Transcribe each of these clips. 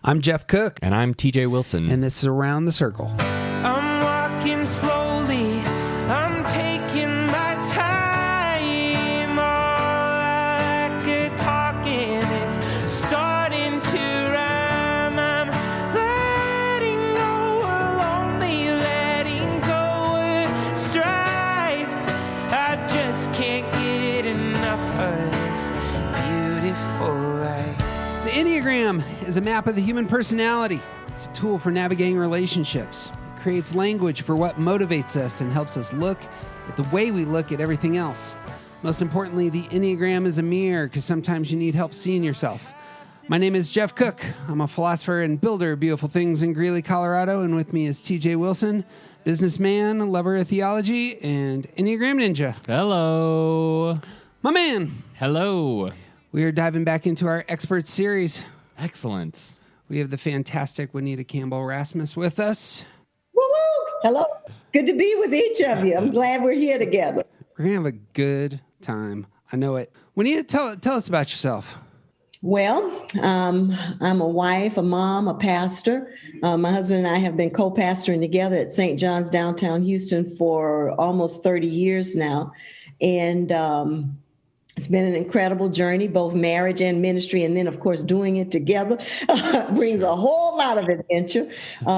I'm Jeff Cook. And I'm TJ Wilson. And this is Around the Circle. I'm walking slowly. I'm taking my time. All I could talking is starting to rhyme. I'm letting go of lonely, letting go of strife. I just can't get enough of this beautiful life. The Enneagram is a map of the human personality. It's a tool for navigating relationships. It creates language for what motivates us and helps us look at the way we look at everything else. Most importantly, the Enneagram is a mirror because sometimes you need help seeing yourself. My name is Jeff Cook. I'm a philosopher and builder of beautiful things in Greeley, Colorado, and with me is TJ Wilson, businessman, lover of theology, and Enneagram Ninja. Hello. My man. Hello. We are diving back into our expert series. Excellent. We have the fantastic Juanita Rasmus with us. Woo-woo! Hello. Good to be with each of you. I'm glad we're here together. We're going to have a good time. I know it. Juanita, tell us about yourself. Well, I'm a wife, a mom, a pastor. My husband and I have been co-pastoring together at St. John's downtown Houston for almost 30 years now. And it's been an incredible journey, both marriage and ministry. And then, of course, doing it together brings a whole lot of adventure.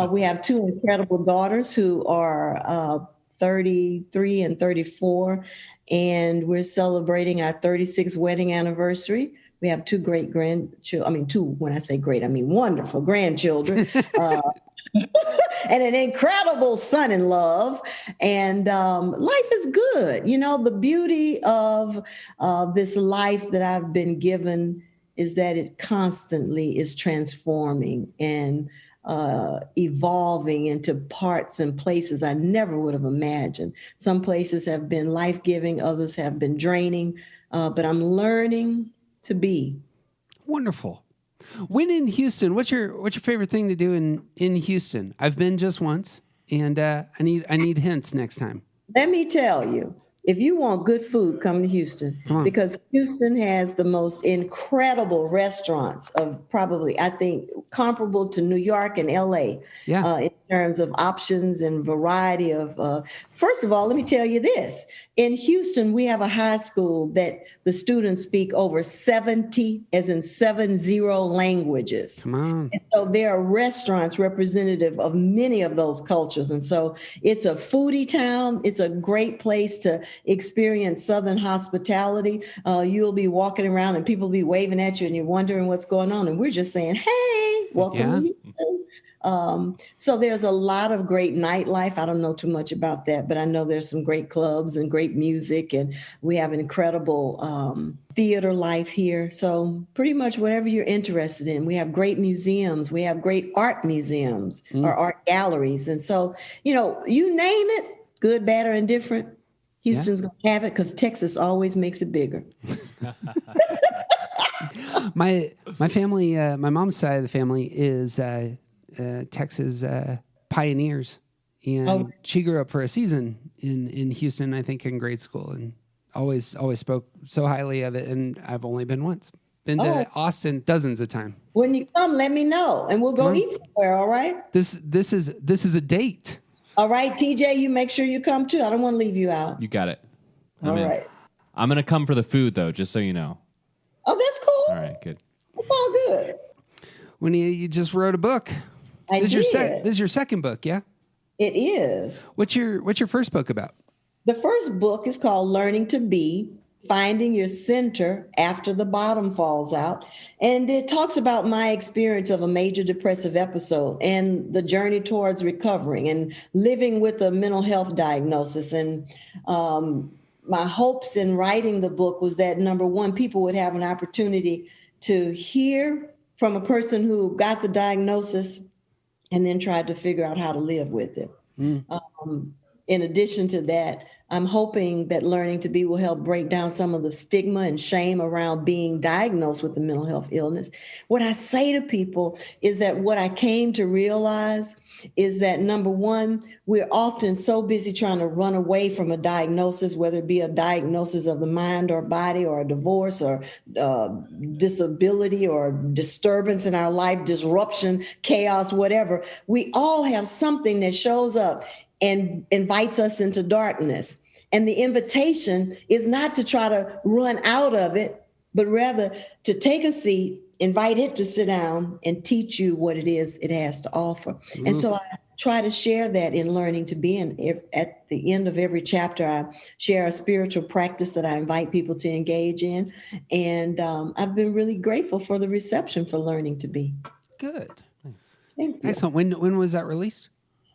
We have two incredible daughters who are 33 and 34. And we're celebrating our 36th wedding anniversary. We have two great grandchildren. When I say great, I mean wonderful grandchildren. And an incredible son-in-law, and life is good. You know, the beauty of this life that I've been given is that it constantly is transforming and evolving into parts and places I never would have imagined. Some places have been life-giving, others have been draining, but I'm learning to be. Wonderful. When in Houston, what's your favorite thing to do in Houston? I've been just once, and I need hints next time. Let me tell you, if you want good food, come to Houston, because Houston has the most incredible restaurants of probably, I think, comparable to New York and LA. Yeah. In terms of options and variety of, first of all, let me tell you this. In Houston, we have a high school that the students speak over 70, as in 70 languages. Come on. And so there are restaurants representative of many of those cultures. And so it's a foodie town. It's a great place to experience Southern hospitality. You'll be walking around and people will be waving at you and you're wondering what's going on. And we're just saying, hey, welcome to Houston. So there's a lot of great nightlife. I don't know too much about that, but I know there's some great clubs and great music, and we have an incredible theater life here. So pretty much whatever you're interested in. We have great museums. We have great art museums or art galleries. And so, you know, you name it, good, bad, or indifferent, Houston's going to have it because Texas always makes it bigger. My family, my mom's side of the family is Texas pioneers, and she grew up for a season in Houston, I think in grade school, and always spoke so highly of it. And I've only been once. Been to Austin dozens of times. When you come, let me know, and we'll go eat somewhere. All right. This is a date. All right, TJ, you make sure you come too. I don't want to leave you out. You got it. All right. I'm going to come for the food, though, just so you know. Oh, that's cool. All right, good. It's all good. When you just wrote a book. This is your second book, yeah? It is. What's your first book about? The first book is called Learning to Be, Finding Your Center After the Bottom Falls Out. And it talks about my experience of a major depressive episode and the journey towards recovering and living with a mental health diagnosis. And my hopes in writing the book was that, number one, people would have an opportunity to hear from a person who got the diagnosis and then tried to figure out how to live with it. In addition to that, I'm hoping that Learning to Be will help break down some of the stigma and shame around being diagnosed with a mental health illness. What I say to people is that what I came to realize is that, number one, we're often so busy trying to run away from a diagnosis, whether it be a diagnosis of the mind or body, or a divorce, or disability, or disturbance in our life, disruption, chaos, whatever. We all have something that shows up and invites us into darkness. And the invitation is not to try to run out of it, but rather to take a seat, invite it to sit down, and teach you what it is it has to offer. Ooh. And so I try to share that in Learning to Be. And at the end of every chapter, I share a spiritual practice that I invite people to engage in. And I've been really grateful for the reception for Learning to Be. Good. Thank you. Excellent. When was that released?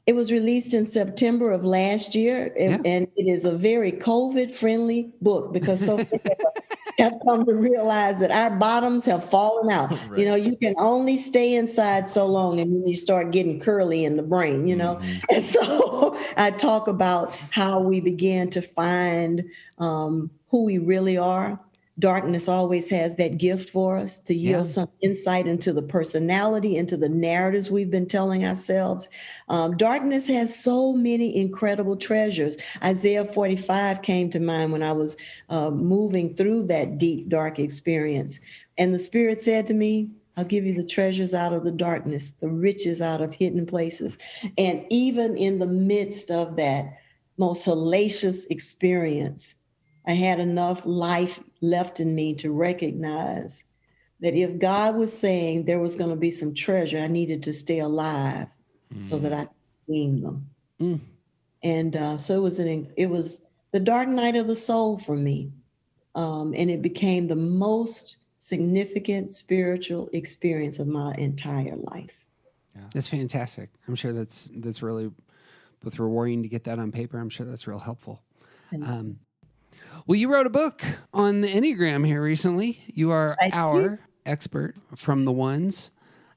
It was released in September of last year, and it is a very COVID-friendly book, because so many of us have come to realize that our bottoms have fallen out. Right. You know, you can only stay inside so long, and then you start getting curly in the brain, you know. Mm-hmm. And so I talk about how we began to find who we really are. Darkness always has that gift for us to yield some insight into the personality, into the narratives we've been telling ourselves. Darkness has so many incredible treasures. Isaiah 45 came to mind when I was moving through that deep, dark experience. And the Spirit said to me, I'll give you the treasures out of the darkness, the riches out of hidden places. And even in the midst of that most hellacious experience, I had enough life left in me to recognize that if God was saying there was going to be some treasure, I needed to stay alive so that I could glean them. Mm. And so it was the dark night of the soul for me. And it became the most significant spiritual experience of my entire life. Yeah. That's fantastic. I'm sure that's really both rewarding to get that on paper. I'm sure that's real helpful. Well, you wrote a book on the Enneagram here recently. You are our expert from the ones,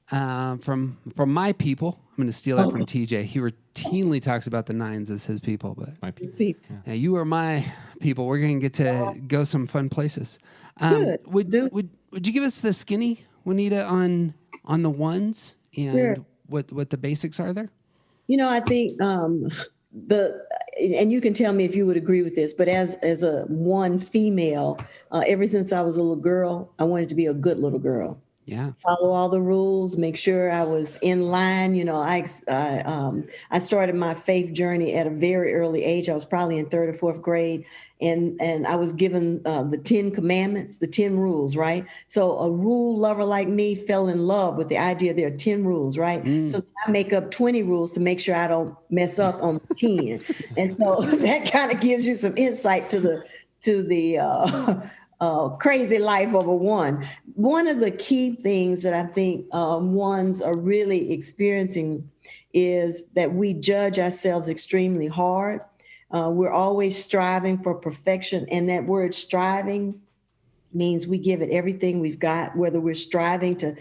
from my people. I'm going to steal that from TJ. He routinely talks about the nines as his people, but my people. Yeah, you are my people. We're going to get to go some fun places. Would you give us the skinny, Juanita, on the ones and what the basics are there? You know, I think and you can tell me if you would agree with this, but as a one female, ever since I was a little girl, I wanted to be a good little girl. Yeah. Follow all the rules, make sure I was in line. You know, I started my faith journey at a very early age. I was probably in 3rd or 4th grade. And I was given the 10 commandments, the 10 rules, right? So a rule lover like me fell in love with the idea there are 10 rules, right? So I make up 20 rules to make sure I don't mess up on 10. And so that kind of gives you some insight to the crazy life of a one. One of the key things that I think ones are really experiencing is that we judge ourselves extremely hard. We're always striving for perfection. And that word striving means we give it everything we've got, whether we're striving to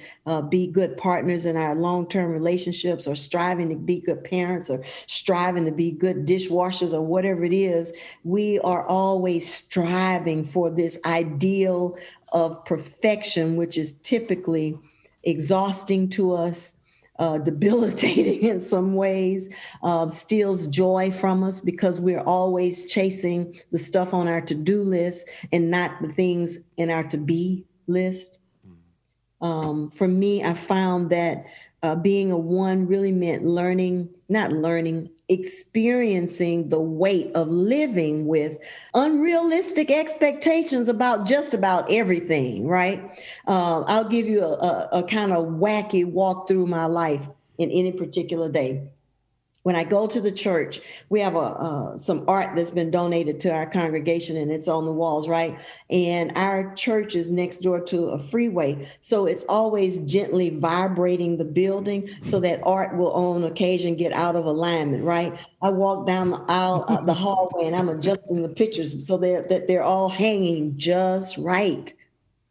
be good partners in our long-term relationships, or striving to be good parents, or striving to be good dishwashers, or whatever it is. We are always striving for this ideal of perfection, which is typically exhausting to us, debilitating in some ways, steals joy from us, because we're always chasing the stuff on our to-do list and not the things in our to-be list. For me, I found that being a one really meant experiencing the weight of living with unrealistic expectations about just about everything, right? I'll give you a kind of wacky walk through my life in any particular day. When I go to the church, we have some art that's been donated to our congregation, and it's on the walls, right? And our church is next door to a freeway. So it's always gently vibrating the building so that art will on occasion get out of alignment, right? I walk down the aisle, the hallway, and I'm adjusting the pictures so that they're all hanging just right?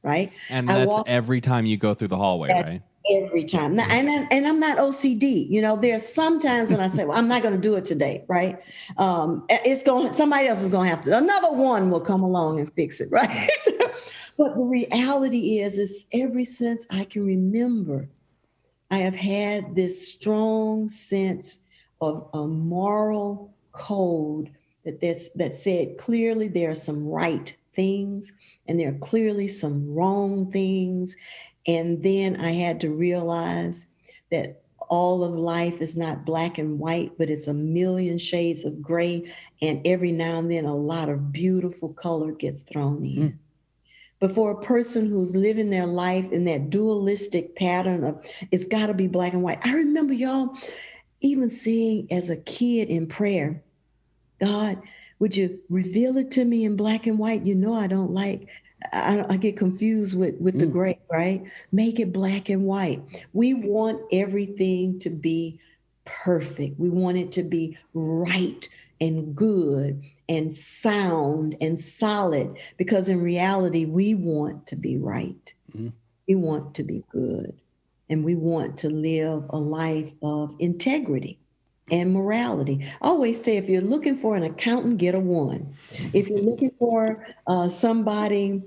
And that's every time you go through the hallway, right? every time. Now, and I'm not OCD. You know, there's sometimes when I say, well, I'm not going to do it today, right? Somebody else is going to have to, another one will come along and fix it, right? But the reality is ever since I can remember, I have had this strong sense of a moral code that said clearly there are some right things and there are clearly some wrong things. And then I had to realize that all of life is not black and white, but it's a million shades of gray. And every now and then a lot of beautiful color gets thrown in. But for a person who's living their life in that dualistic pattern of it's got to be black and white. I remember y'all even saying as a kid in prayer, God, would you reveal it to me in black and white? You know, I get confused with the gray, right? Make it black and white. We want everything to be perfect. We want it to be right and good and sound and solid, because in reality, we want to be right. We want to be good. And we want to live a life of integrity and morality. I always say, if you're looking for an accountant, get a 1. If you're looking for somebody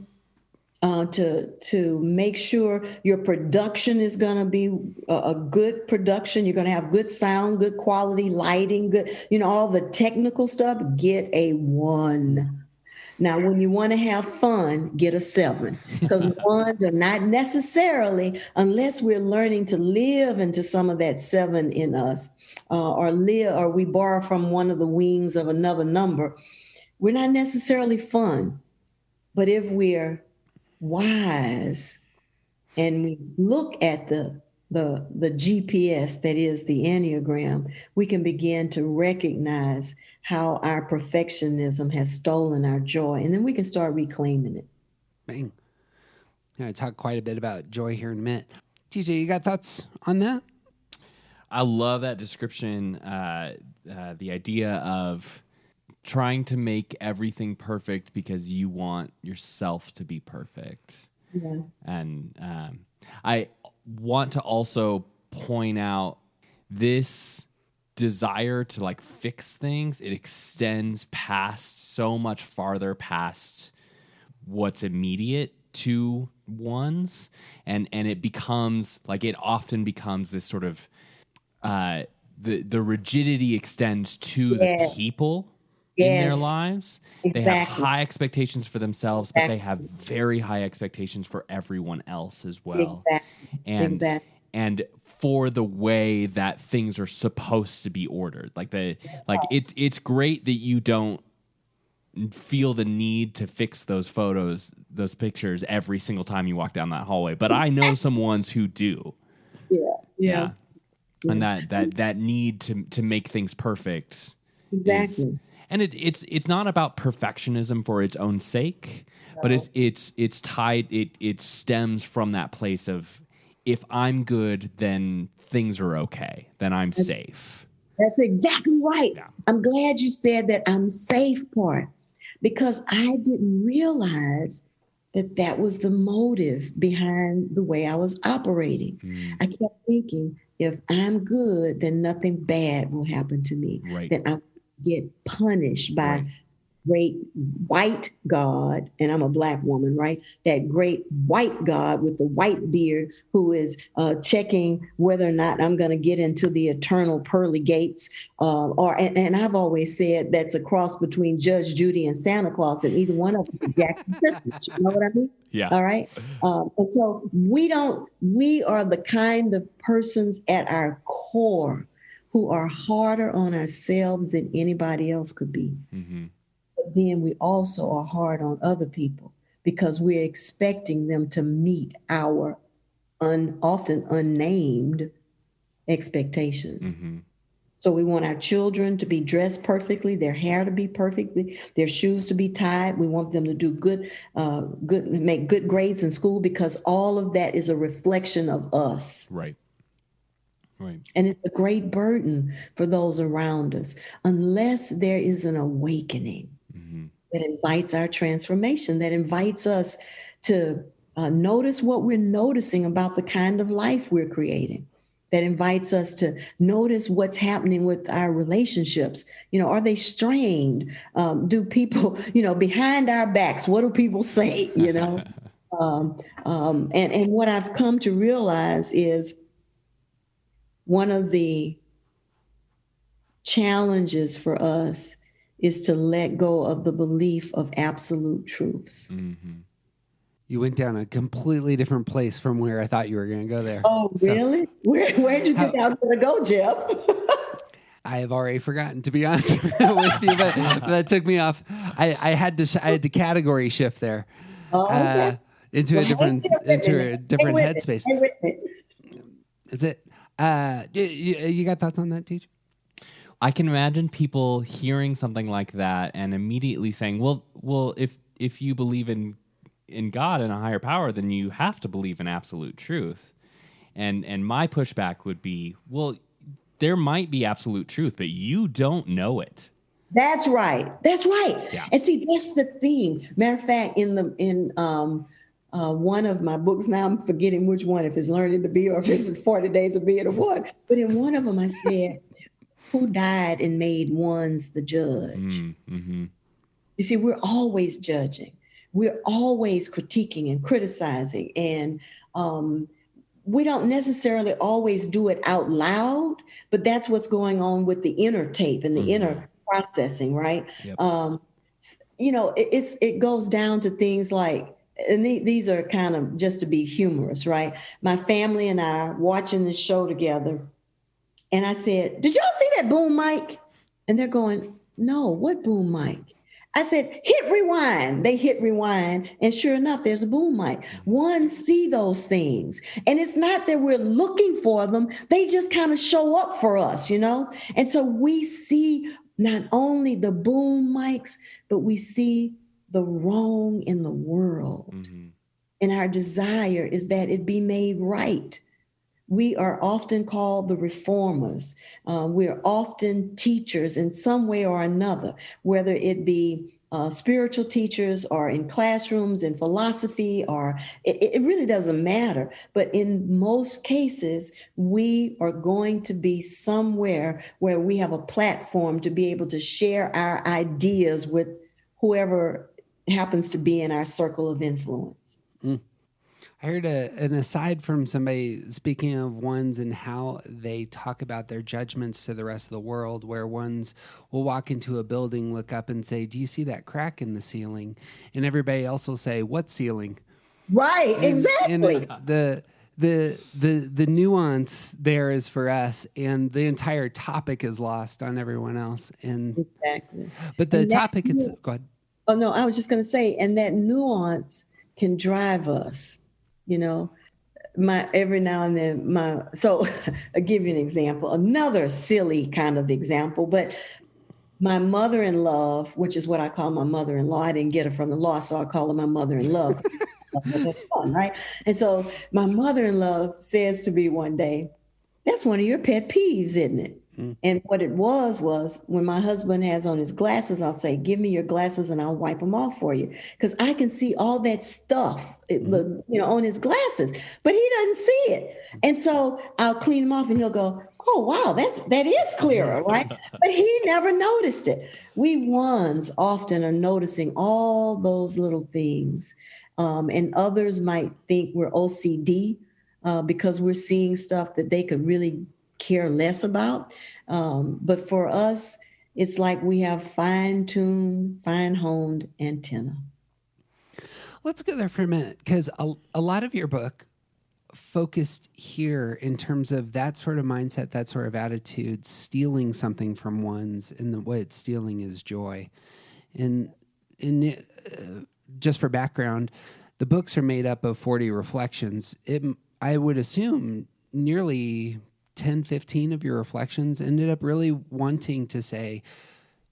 to make sure your production is going to be a good production, you're going to have good sound, good quality lighting, good, all the technical stuff, get a 1. Now, when you want to have fun, get a 7, because 1s are not necessarily, unless we're learning to live into some of that 7 in us, or we borrow from one of the wings of another number. We're not necessarily fun, but if we're wise and we look at the GPS that is the Enneagram, we can begin to recognize how our perfectionism has stolen our joy, and then we can start reclaiming it. Bang. I'm going to talk quite a bit about joy here in a minute. TJ, you got thoughts on that? I love that description, the idea of trying to make everything perfect because you want yourself to be perfect. Yeah. And I want to also point out this desire to fix things. It extends so much farther past what's immediate to ones, and it becomes it often becomes this sort of the rigidity extends to the people in their lives. Exactly. They have high expectations for themselves, but they have very high expectations for everyone else as well. Exactly. And for the way that things are supposed to be ordered. It's great that you don't feel the need to fix those those pictures every single time you walk down that hallway. But I know some ones who do. Yeah. And that need to make things perfect. Exactly. And it's not about perfectionism for its own sake, but it's tied. It stems from that place of, if I'm good, then things are okay. Then I'm safe. That's exactly right. Yeah. I'm glad you said that I'm safe part, because I didn't realize that was the motive behind the way I was operating. I kept thinking, if I'm good, then nothing bad will happen to me. Right. Then I get punished by great white God, and I'm a Black woman, right? That great white God with the white beard who is checking whether or not I'm going to get into the eternal pearly gates. And I've always said that's a cross between Judge Judy and Santa Claus, and either one of them is Jack Christmas. You know what I mean? Yeah. All right. And so we are the kind of persons at our core who are harder on ourselves than anybody else could be. Mm-hmm. But then we also are hard on other people because we're expecting them to meet our often unnamed expectations. Mm-hmm. So we want our children to be dressed perfectly, their hair to be perfect, their shoes to be tied. We want them to do make good grades in school, because all of that is a reflection of us. Right. And it's a great burden for those around us, unless there is an awakening that invites our transformation, that invites us to Notice what we're noticing about the kind of life we're creating. That invites us to notice what's happening with our relationships. Are they strained? Do people, behind our backs, what do people say? And what I've come to realize is one of the challenges for us is to let go of the belief of absolute truths. Mm-hmm. You went down a completely different place from where I thought you were going to go there. Oh, really? Where'd you think I was going to go, Jeff? I have already forgotten, to be honest with you, but that took me off. I had to category shift there Okay. into a different Hey, headspace. Is it? You got thoughts on that, Teach? I can imagine people hearing something like that and immediately saying, "Well, if you believe in God and a higher power, then you have to believe in absolute truth." And my pushback would be, well, there might be absolute truth, but you don't know it. That's right. Yeah. And see, that's the theme. Matter of fact, in one of my books, now I'm forgetting which one, if it's Learning to Be or if it's 40 Days of Being or what. But in one of them, I said, who died and made ones the judge? Mm-hmm. You see, we're always judging. We're always critiquing and criticizing. And we don't necessarily always do it out loud, but that's what's going on with the inner tape and the inner processing, right? Yep. It goes down to things like, and these are kind of just to be humorous, right? My family and I are watching this show together. And I said, did y'all see that boom mic? And they're going, no, what boom mic? I said, hit rewind. They hit rewind. And sure enough, there's a boom mic. One see those things. And it's not that we're looking for them. They just kind of show up for us, And so we see not only the boom mics, but we see the wrong in the world. Mm-hmm. And our desire is that it be made right. We are often called the reformers. We are often teachers in some way or another, whether it be spiritual teachers or in classrooms in philosophy, or it really doesn't matter. But in most cases, we are going to be somewhere where we have a platform to be able to share our ideas with whoever happens to be in our circle of influence. Mm. I heard an aside from somebody speaking of ones and how they talk about their judgments to the rest of the world, where ones will walk into a building, look up and say, do you see that crack in the ceiling? And everybody else will say, what ceiling? Right, exactly. And the nuance there is for us, and the entire topic is lost on everyone else. And exactly. But the topic, go ahead. Oh, no, I was just going to say, and that nuance can drive us. Every now and then, so I'll give you an example, another silly kind of example, but my mother-in-law, which is what I call my mother-in-law, I didn't get her from the law, so I call her my mother-in-law, their son, right? And so my mother-in-law says to me one day, that's one of your pet peeves, isn't it? Mm. And what it was when my husband has on his glasses, I'll say, give me your glasses and I'll wipe them off for you. Because I can see all that stuff, on his glasses, but he doesn't see it. And so I'll clean them off and he'll go, oh, wow, that is clearer, right? But he never noticed it. We ones often are noticing all those little things. And others might think we're OCD because we're seeing stuff that they could really care less about. But for us, it's like we have fine-tuned, fine-honed antenna. Let's go there for a minute, because a lot of your book focused here in terms of that sort of mindset, that sort of attitude, stealing something from ones, and what it's stealing is joy. And just for background, the books are made up of 40 reflections. I would assume nearly 10, 15 of your reflections ended up really wanting to say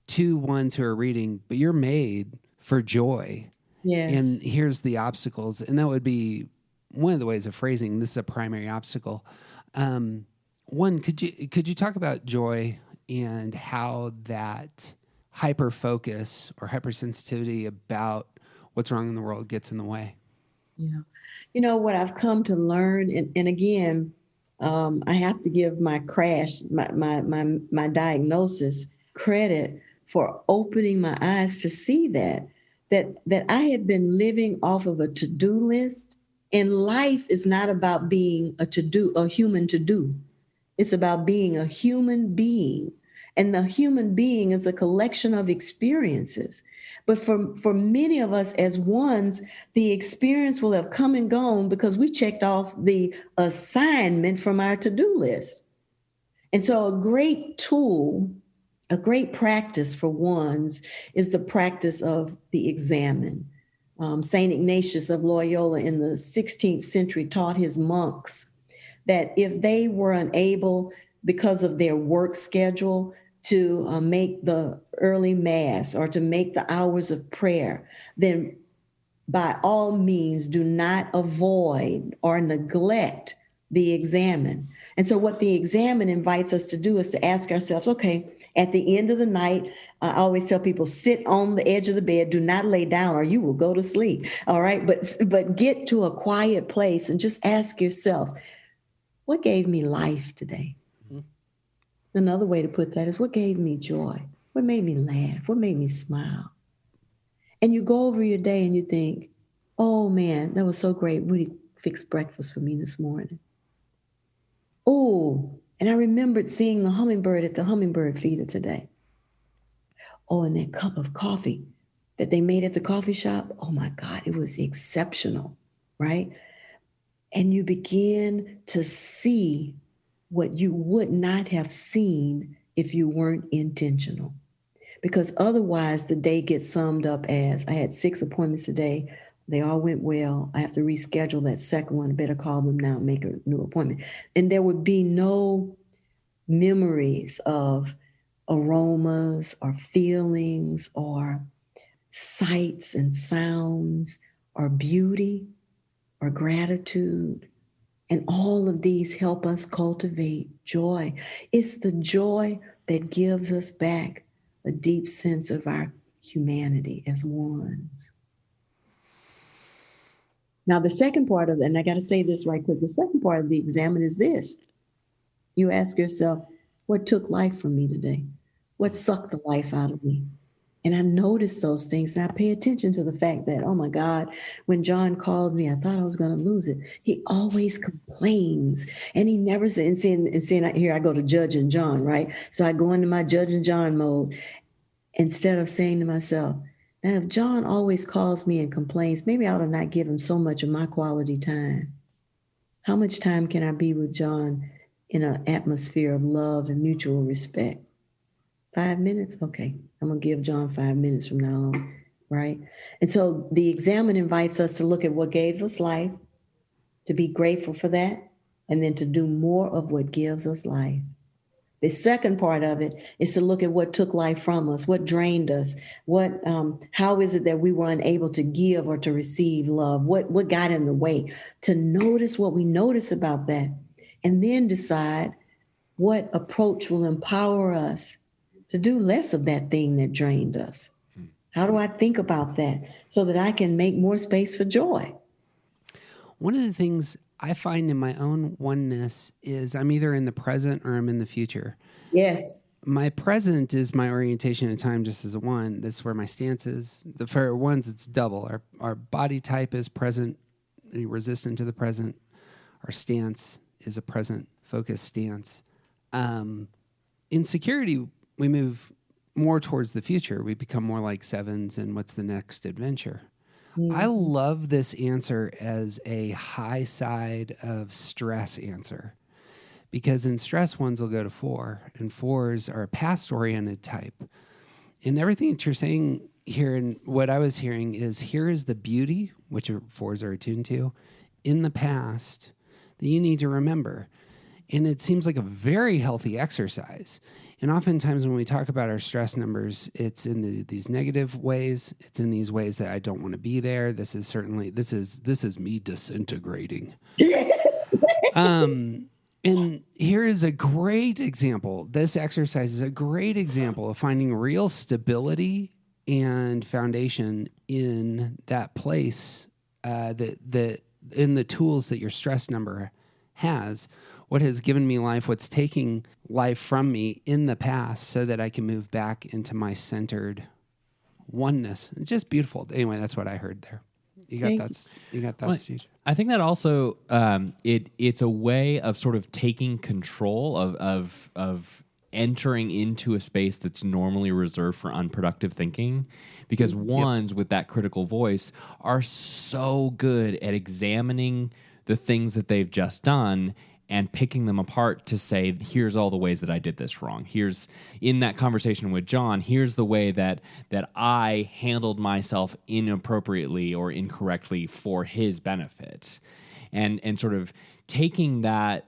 to ones who are reading, but you're made for joy. Yes. And here's the obstacles. And that would be one of the ways of phrasing, this is a primary obstacle. One, could you talk about joy and how that hyper focus or hypersensitivity about what's wrong in the world gets in the way? Yeah. You know what I've come to learn, and again, I have to give my crash, my diagnosis credit for opening my eyes to see that I had been living off of a to-do list, and life is not about being a human to-do. It's about being a human being. And the human being is a collection of experiences. But for many of us as ones, the experience will have come and gone because we checked off the assignment from our to-do list. And so a great tool, a great practice for ones is the practice of the examen. St. Ignatius of Loyola in the 16th century taught his monks that if they were unable, because of their work schedule, to make the early mass or to make the hours of prayer, then by all means do not avoid or neglect the examen. And so what the examen invites us to do is to ask ourselves, okay, at the end of the night, I always tell people, sit on the edge of the bed, do not lay down or you will go to sleep. All right. But get to a quiet place and just ask yourself, what gave me life today? Mm-hmm. Another way to put that is what gave me joy? What made me laugh? What made me smile? And you go over your day and you think, oh man, that was so great. Woody fixed breakfast for me this morning. Oh, and I remembered seeing the hummingbird at the hummingbird feeder today. Oh, and that cup of coffee that they made at the coffee shop. Oh my God, it was exceptional, right? And you begin to see what you would not have seen if you weren't intentional. Because otherwise the day gets summed up as, I had 6 appointments today. They all went well. I have to reschedule that second one. I better call them now and make a new appointment. And there would be no memories of aromas or feelings or sights and sounds or beauty or gratitude. And all of these help us cultivate joy. It's the joy that gives us back a deep sense of our humanity as ones. Now, the second part of it, and I got to say this right quick, the second part of the examen is this. You ask yourself, what took life from me today? What sucked the life out of me? And I notice those things, and I pay attention to the fact that, oh my God, when John called me, I thought I was going to lose it. He always complains, and he never says, and seeing here I go to judging John, right? So I go into my judging John mode instead of saying to myself, now if John always calls me and complains, maybe I ought to not give him so much of my quality time. How much time can I be with John in an atmosphere of love and mutual respect? 5 minutes? Okay, I'm going to give John 5 minutes from now on, right? And so the examen invites us to look at what gave us life, to be grateful for that, and then to do more of what gives us life. The second part of it is to look at what took life from us, what drained us, how is it that we were unable to give or to receive love, what got in the way, to notice what we notice about that, and then decide what approach will empower us to do less of that thing that drained us. How do I think about that so that I can make more space for joy? One of the things I find in my own oneness is I'm either in the present or I'm in the future. Yes. My present is my orientation in time just as a one. That's where my stance is. For ones, it's double. Our body type is present, resistant to the present. Our stance is a present focused stance. In security, we move more towards the future. We become more like sevens and what's the next adventure. Mm-hmm. I love this answer as a high side of stress answer, because in stress, ones will go to 4, and 4s are a past-oriented type. And everything that you're saying here and what I was hearing is here is the beauty, which 4s are attuned to, in the past that you need to remember. And it seems like a very healthy exercise. And oftentimes when we talk about our stress numbers, it's in these negative ways. It's in these ways that I don't want to be there. This is me disintegrating. And here is a great example. This exercise is a great example of finding real stability and foundation in that place in the tools that your stress number has, what has given me life, what's taking life from me in the past so that I can move back into my centered oneness. It's just beautiful. Anyway, that's what I heard there. You got that, Steve. I think that also it's a way of sort of taking control of entering into a space that's normally reserved for unproductive thinking, because ones with that critical voice are so good at examining the things that they've just done and picking them apart to say, here's all the ways that I did this wrong. Here's, in that conversation with John, here's the way that I handled myself inappropriately or incorrectly for his benefit. And sort of taking that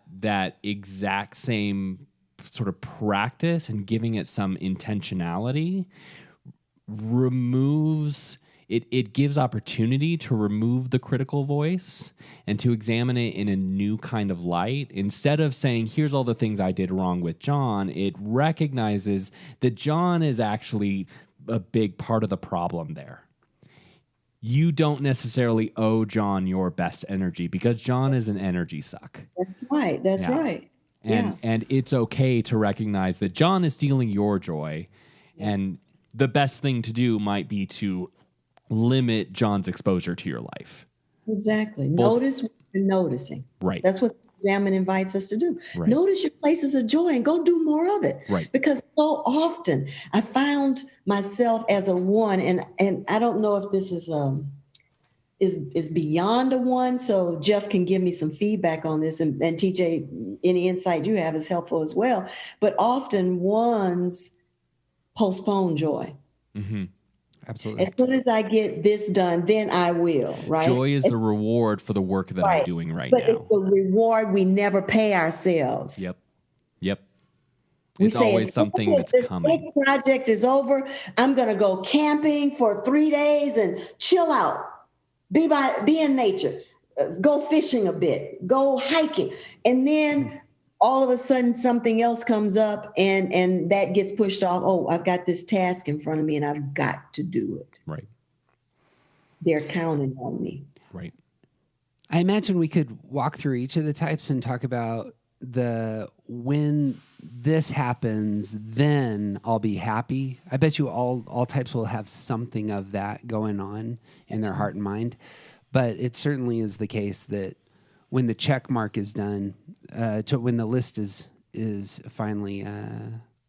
exact same sort of practice and giving it some intentionality removes... It gives opportunity to remove the critical voice and to examine it in a new kind of light. Instead of saying, here's all the things I did wrong with John, it recognizes that John is actually a big part of the problem there. You don't necessarily owe John your best energy because John is an energy suck. That's right. That's right. And it's okay to recognize that John is stealing your joy. Yeah. And the best thing to do might be to limit John's exposure to your life. Exactly. Notice what you're noticing. Right. That's what Examine invites us to do. Right. Notice your places of joy and go do more of it. Right. Because so often I found myself as a one, and I don't know if this is beyond a one, so Jeff can give me some feedback on this, and TJ, any insight you have is helpful as well. But often ones postpone joy. Mm-hmm. Absolutely. As soon as I get this done, then I will, right? Joy is the reward for the work that I'm doing right now. But it's the reward we never pay ourselves. Yep. We It's always something that's coming. This project is over. I'm going to go camping for 3 days and chill out. Be in nature. Go fishing a bit. Go hiking. And then all of a sudden something else comes up and that gets pushed off. Oh, I've got this task in front of me and I've got to do it. Right. They're counting on me. Right. I imagine we could walk through each of the types and talk about when this happens, then I'll be happy. I bet you all types will have something of that going on in their heart and mind. But it certainly is the case that when the check mark is done, when the list is finally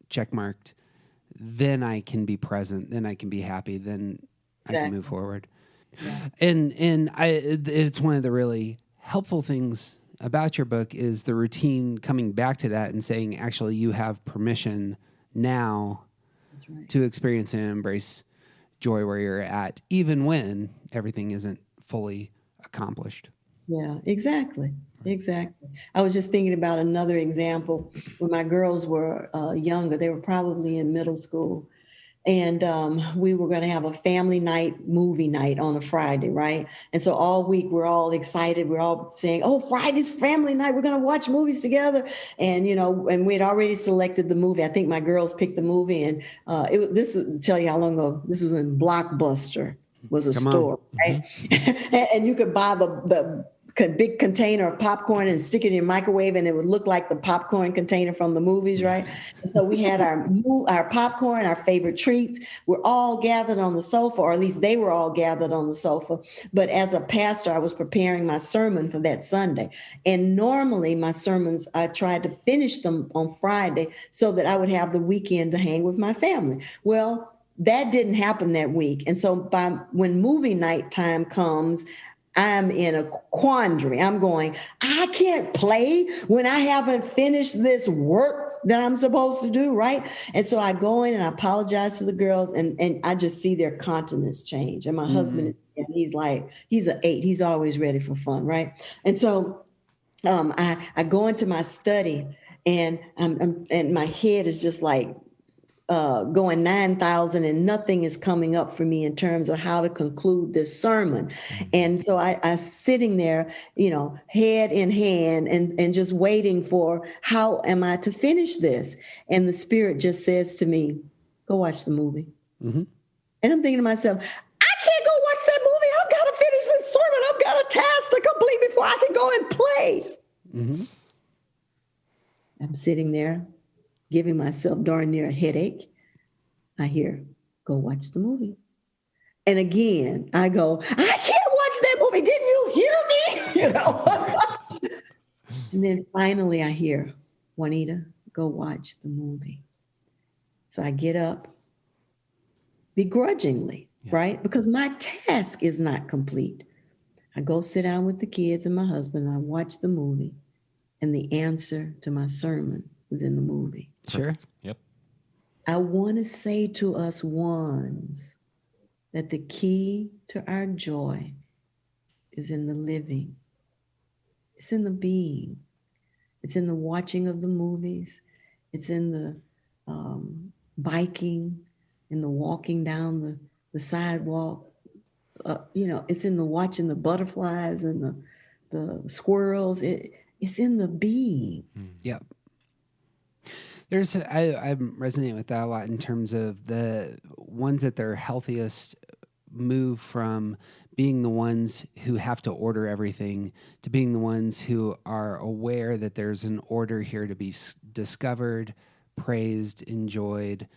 check marked, then I can be present, then I can be happy, then I can move forward. Yeah. And it's one of the really helpful things about your book is the routine coming back to that and saying, actually, you have permission now to experience and embrace joy where you're at, even when everything isn't fully accomplished. Yeah, exactly. I was just thinking about another example when my girls were younger. They were probably in middle school. And we were going to have a family night, movie night on a Friday, right? And so all week we're all excited. We're all saying, oh, Friday's family night. We're going to watch movies together. And, and we had already selected the movie. I think my girls picked the movie. And this will tell you how long ago. This was in Blockbuster, was a store, right? Mm-hmm. And you could buy the big container of popcorn and stick it in your microwave, and it would look like the popcorn container from the movies, right? And so we had our popcorn, our favorite treats. We're all gathered on the sofa, or at least they were all gathered on the sofa. But as a pastor, I was preparing my sermon for that Sunday. And normally my sermons, I tried to finish them on Friday so that I would have the weekend to hang with my family. Well, that didn't happen that week. And so when movie night time comes, I'm in a quandary. I'm going, I can't play when I haven't finished this work that I'm supposed to do, right? And so I go in and I apologize to the girls, and I just see their countenance change. And my husband, he's an 8. He's always ready for fun, right? And so I go into my study, and my head is just like going 9,000, and nothing is coming up for me in terms of how to conclude this sermon. And so I'm sitting there, head in hand and just waiting for how am I to finish this? And the Spirit just says to me, go watch the movie. Mm-hmm. And I'm thinking to myself, I can't go watch that movie. I've got to finish this sermon. I've before I can go and play. Mm-hmm. I'm sitting there giving myself darn near a headache. I hear, go watch the movie. And again, I go, I can't watch that movie. Didn't you hear me? You know. And then finally I hear, Juanita, go watch the movie. So I get up begrudgingly, right? Because my task is not complete. I go sit down with the kids and my husband, and I watch the movie, and the answer to my sermon was in the movie. Sure. Yep. I want to say to us ones that the key to our joy is in the living. It's in the being. It's in the watching of the movies. It's in the biking, in the walking down the sidewalk. It's in the watching the butterflies and the squirrels. It's in the being. Yep. I'm resonating with that a lot in terms of the ones at their healthiest move from being the ones who have to order everything to being the ones who are aware that there's an order here to be discovered, praised, enjoyed.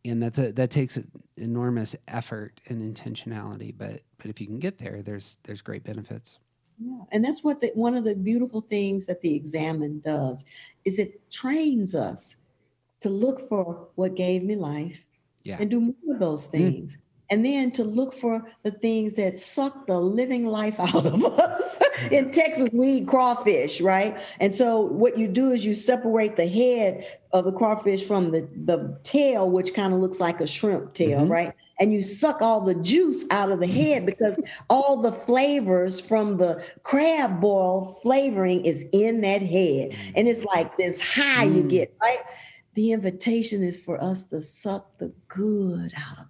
And that takes enormous effort and intentionality. But if you can get there, there's great benefits. Yeah, and that's what one of the beautiful things that the Examine does is it trains us to look for what gave me life and do more of those things. And then to look for the things that suck the living life out of us. In Texas, we eat crawfish, right? And so what you do is you separate the head of the crawfish from the tail, which kind of looks like a shrimp tail, right? And you suck all the juice out of the head because all the flavors from the crab boil flavoring is in that head. And it's like this high you get, right? The invitation is for us to suck the good out of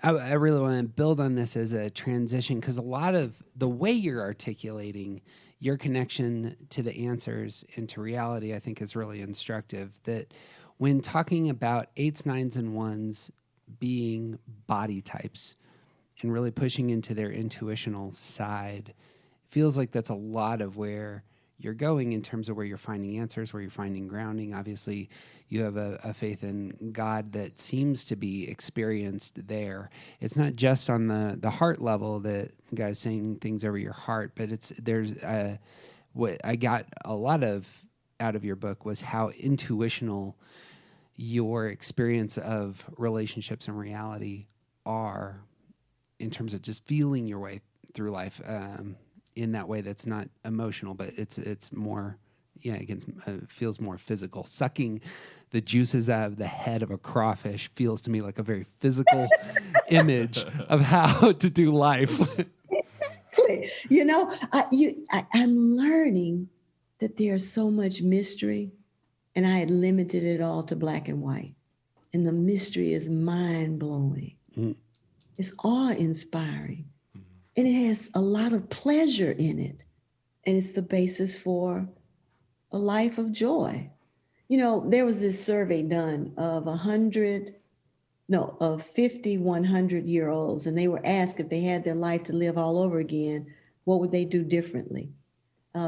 I really want to build on this as a transition because a lot of the way you're articulating your connection to the answers and to reality, I think, is really instructive. That when talking about 8s, 9s, and 1s being body types and really pushing into their intuitional side, feels like that's a lot of where you're going in terms of where you're finding answers, where you're finding grounding. Obviously, you have a faith in God that seems to be experienced there. It's not just on the heart level that God's saying things over your heart, but what I got a lot of out of your book was how intuitional your experience of relationships and reality are in terms of just feeling your way through life. In that way that's not emotional, but it's more, feels more physical. Sucking the juices out of the head of a crawfish feels to me like a very physical image of how to do life. Exactly. I'm learning that there's so much mystery, and I had limited it all to black and white. And the mystery is mind-blowing. It's awe-inspiring. And it has a lot of pleasure in it. And it's the basis for a life of joy. There was this survey done of 50 100-year-olds, and they were asked if they had their life to live all over again, what would they do differently?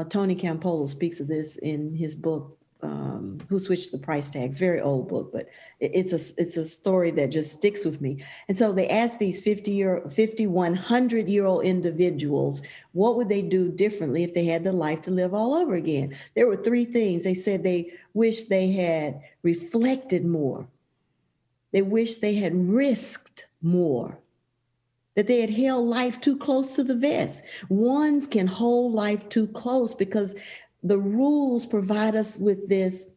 Tony Campolo speaks of this in his book, Who Switched the Price Tags. Very old book, but it's a story that just sticks with me. And so they asked these 100-year-old individuals, what would they do differently if they had the life to live all over again? There were 3 things. They said they wished they had reflected more. They wished they had risked more. That they had held life too close to the vest. Ones can hold life too close because the rules provide us with this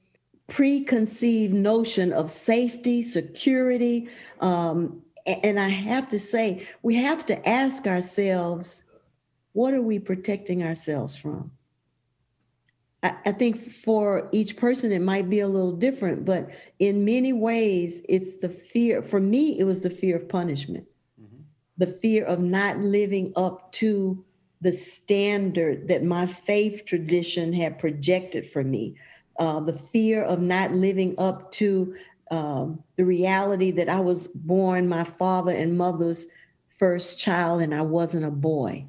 preconceived notion of safety, security. And I have to say, we have to ask ourselves, what are we protecting ourselves from? I think for each person, it might be a little different, but in many ways, it's the fear. For me, it was the fear of punishment, the fear of not living up to the standard that my faith tradition had projected for me, the fear of not living up to the reality that I was born my father and mother's first child and I wasn't a boy.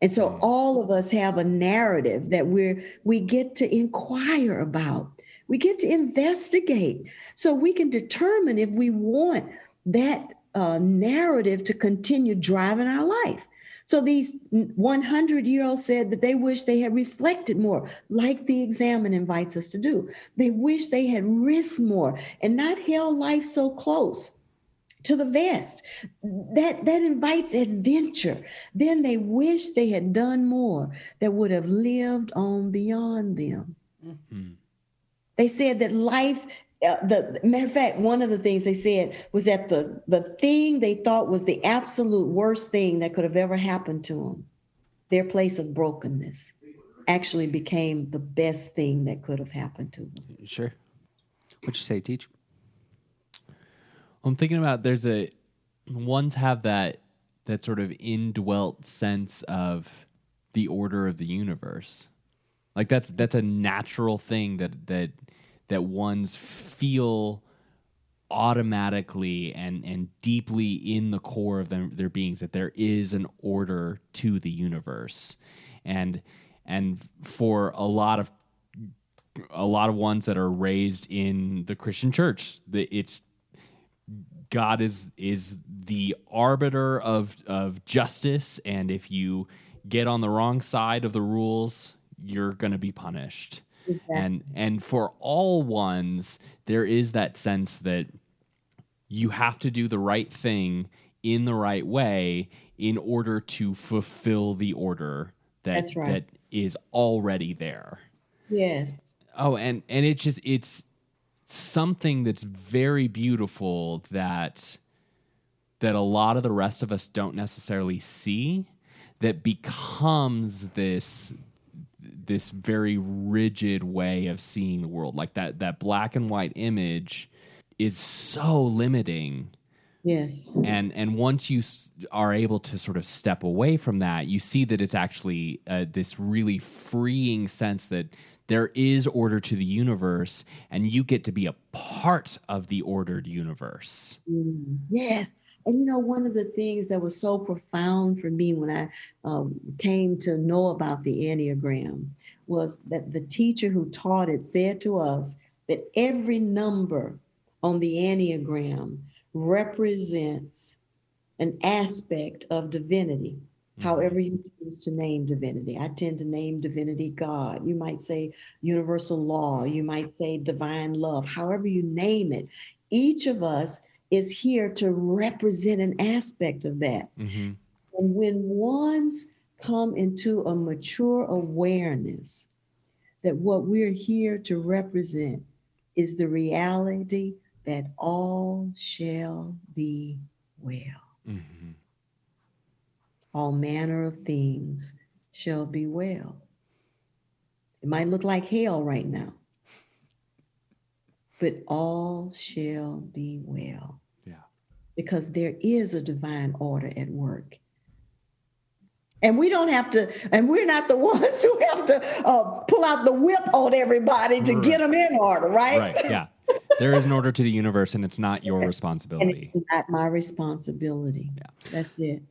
And so all of us have a narrative that we get to inquire about. We get to investigate so we can determine if we want that narrative to continue driving our life. So these 100-year-olds said that they wish they had reflected more, like the examine invites us to do. They wish they had risked more and not held life so close to the vest. That invites adventure. Then they wish they had done more that would have lived on beyond them. Mm-hmm. They said that life, the matter of fact, one of the things they said was that the thing they thought was the absolute worst thing that could have ever happened to them, their place of brokenness, actually became the best thing that could have happened to them. Sure. What'd you say, Teach? I'm thinking about ones have that sort of indwelt sense of the order of the universe. Like that's a natural thing that ones feel automatically and deeply in the core of their beings, that there is an order to the universe. And for a lot of ones that are raised in the Christian church, it's God is the arbiter of justice, and if you get on the wrong side of the rules, you're going to be punished. Exactly. And for all ones, there is that sense that you have to do the right thing in the right way in order to fulfill the order that is already there. Yes. Oh, and it's something that's very beautiful that a lot of the rest of us don't necessarily see, that becomes this very rigid way of seeing the world. Like that black and white image is so limiting. Yes. And once you are able to sort of step away from that, you see that it's actually this really freeing sense that there is order to the universe, and you get to be a part of the ordered universe. Yes. And one of the things that was so profound for me when I came to know about the Enneagram was that the teacher who taught it said to us that every number on the Enneagram represents an aspect of divinity. However you choose to name divinity. I tend to name divinity God. You might say universal law. You might say divine love. However you name it, each of us is here to represent an aspect of that. Mm-hmm. And when ones come into a mature awareness that what we're here to represent is the reality that all shall be well. Mm-hmm. All manner of things shall be well. It might look like hell right now, but all shall be well. Yeah. Because there is a divine order at work. And we don't have to, and we're not the ones who have to pull out the whip on everybody to get them in order, right? Right, yeah. There is an order to the universe, and it's not your responsibility. And it's not my responsibility. Yeah. That's it.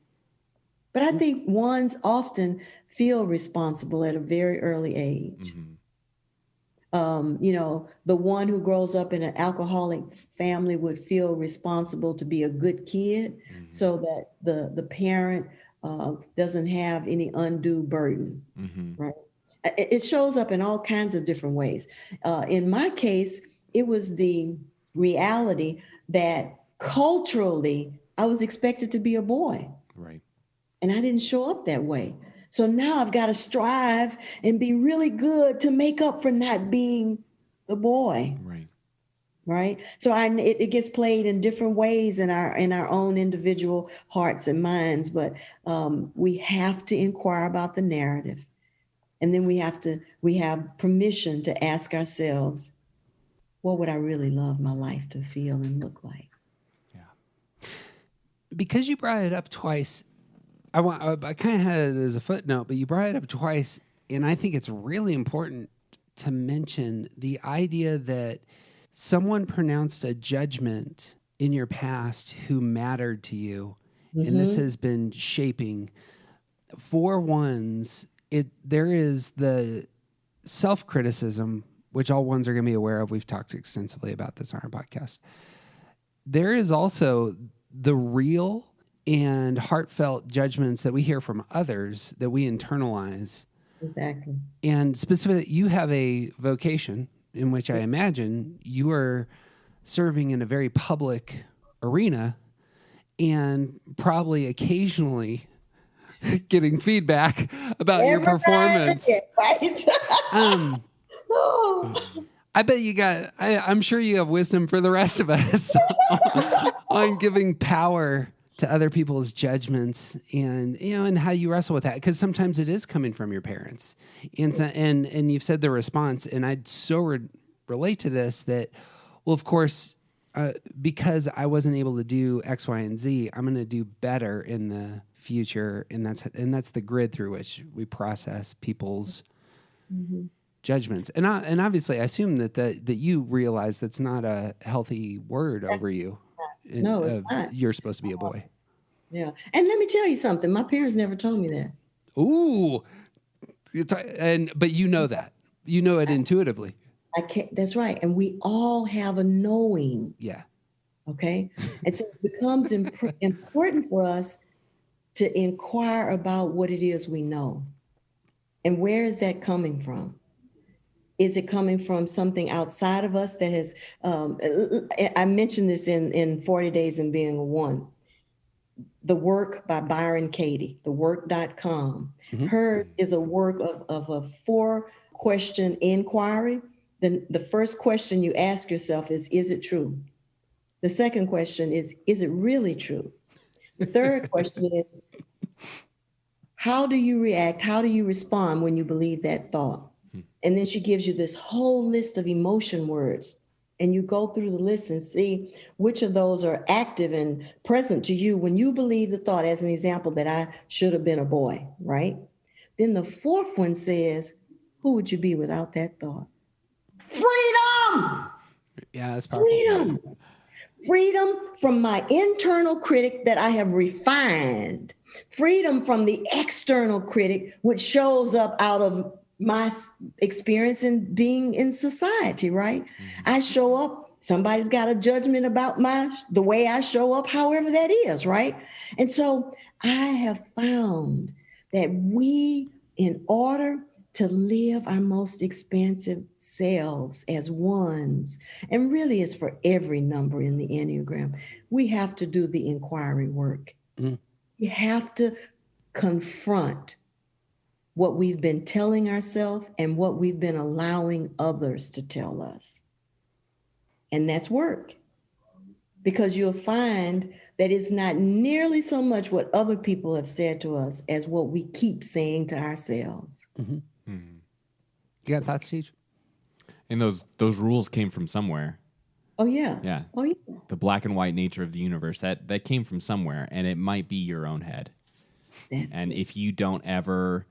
But I think ones often feel responsible at a very early age. Mm-hmm. The one who grows up in an alcoholic family would feel responsible to be a good kid, so that the parent doesn't have any undue burden, right? It shows up in all kinds of different ways. In my case, it was the reality that culturally I was expected to be a boy. Right. And I didn't show up that way. So now I've got to strive and be really good to make up for not being the boy. Right. Right. So it gets played in different ways in our own individual hearts and minds. But we have to inquire about the narrative. And then we have permission to ask ourselves, what would I really love my life to feel and look like? Yeah. Because you brought it up twice, I kind of had it as a footnote, but you brought it up twice, and I think it's really important to mention the idea that someone pronounced a judgment in your past who mattered to you, and this has been shaping for ones, there is the self-criticism, which all ones are going to be aware of. We've talked extensively about this on our podcast. There is also the real and heartfelt judgments that we hear from others that we internalize. Exactly. And specifically, you have a vocation in which I imagine you are serving in a very public arena and probably occasionally getting feedback about your performance. Right? Oh. I bet you got, I'm sure you have wisdom for the rest of us on giving power to other people's judgments and, and how you wrestle with that. Because sometimes it is coming from your parents. And you've said the response, and I'd so relate to this that, well, of course, because I wasn't able to do X, Y, and Z, I'm going to do better in the future. And that's the grid through which we process people's judgments. And obviously, I assume that you realize that's not a healthy word over you. No, it's not. You're supposed to be a boy. Yeah. And let me tell you something. My parents never told me that. Ooh. But you know that. You know it intuitively. I can't. That's right. And we all have a knowing. Yeah. Okay. And so it becomes important for us to inquire about what it is we know. And where is that coming from? Is it coming from something outside of us that has, I mentioned this in 40 Days in Being a One, The Work by Byron Katie, thework.com. Mm-hmm. Hers is a work of a 4-question inquiry. Then the first question you ask yourself is it true? The second question is it really true? The third question is, how do you react? How do you respond when you believe that thought? And then she gives you this whole list of emotion words. And you go through the list and see which of those are active and present to you when you believe the thought, as an example, that I should have been a boy, right? Then the fourth one says, who would you be without that thought? Freedom! Yeah, that's powerful. Freedom! Freedom from my internal critic that I have refined. Freedom from the external critic, which shows up out of my experience in being in society, right? I show up, somebody's got a judgment about the way I show up, however that is, right? And so I have found that we, in order to live our most expansive selves as ones, and really it's for every number in the Enneagram, we have to do the inquiry work. We have to confront what we've been telling ourselves and what we've been allowing others to tell us. And that's work. Because you'll find that it's not nearly so much what other people have said to us as what we keep saying to ourselves. Mm-hmm. Mm-hmm. You got thoughts, Steve? And those rules came from somewhere. Oh, yeah. Yeah. Oh, yeah. The black and white nature of the universe, that came from somewhere, and it might be your own head. And if you don't ever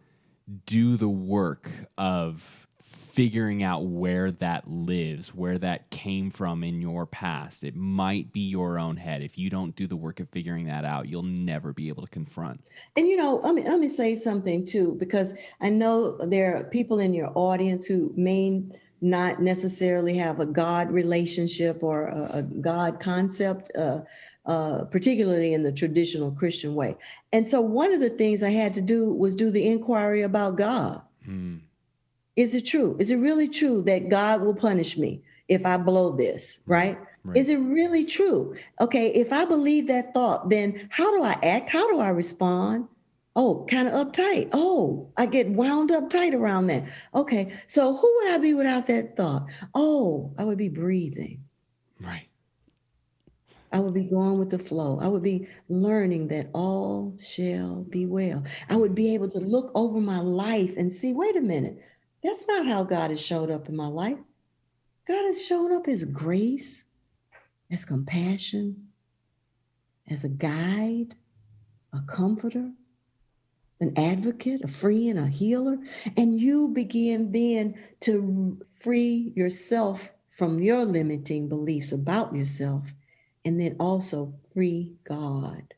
do the work of figuring out where that lives, where that came from in your past, it might be your own head. If you don't do the work of figuring that out, you'll never be able to confront. And, let me say something, too, because I know there are people in your audience who may not necessarily have a God relationship or a God concept, particularly in the traditional Christian way. And so one of the things I had to do was do the inquiry about God. Is it true? Is it really true that God will punish me if I blow this, right? Is it really true? Okay, if I believe that thought, then how do I act? How do I respond? Oh, kind of uptight. Oh, I get wound up tight around that. Okay, so who would I be without that thought? Oh, I would be breathing. Right. I would be going with the flow. I would be learning that all shall be well. I would be able to look over my life and see, wait a minute, that's not how God has showed up in my life. God has shown up as grace, as compassion, as a guide, a comforter, an advocate, a friend, a healer. And you begin then to free yourself from your limiting beliefs about yourself, and then also free God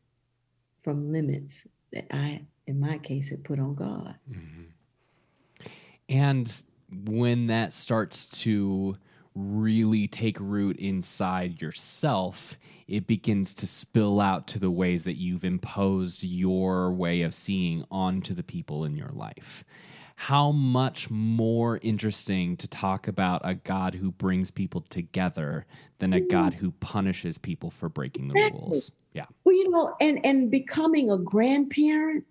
from limits that I in my case, it put on God. And when that starts to really take root inside yourself, it begins to spill out to the ways that you've imposed your way of seeing onto the people in your life. How much more interesting to talk about a God who brings people together than a God who punishes people for breaking the rules. Yeah. Well, and becoming a grandparent,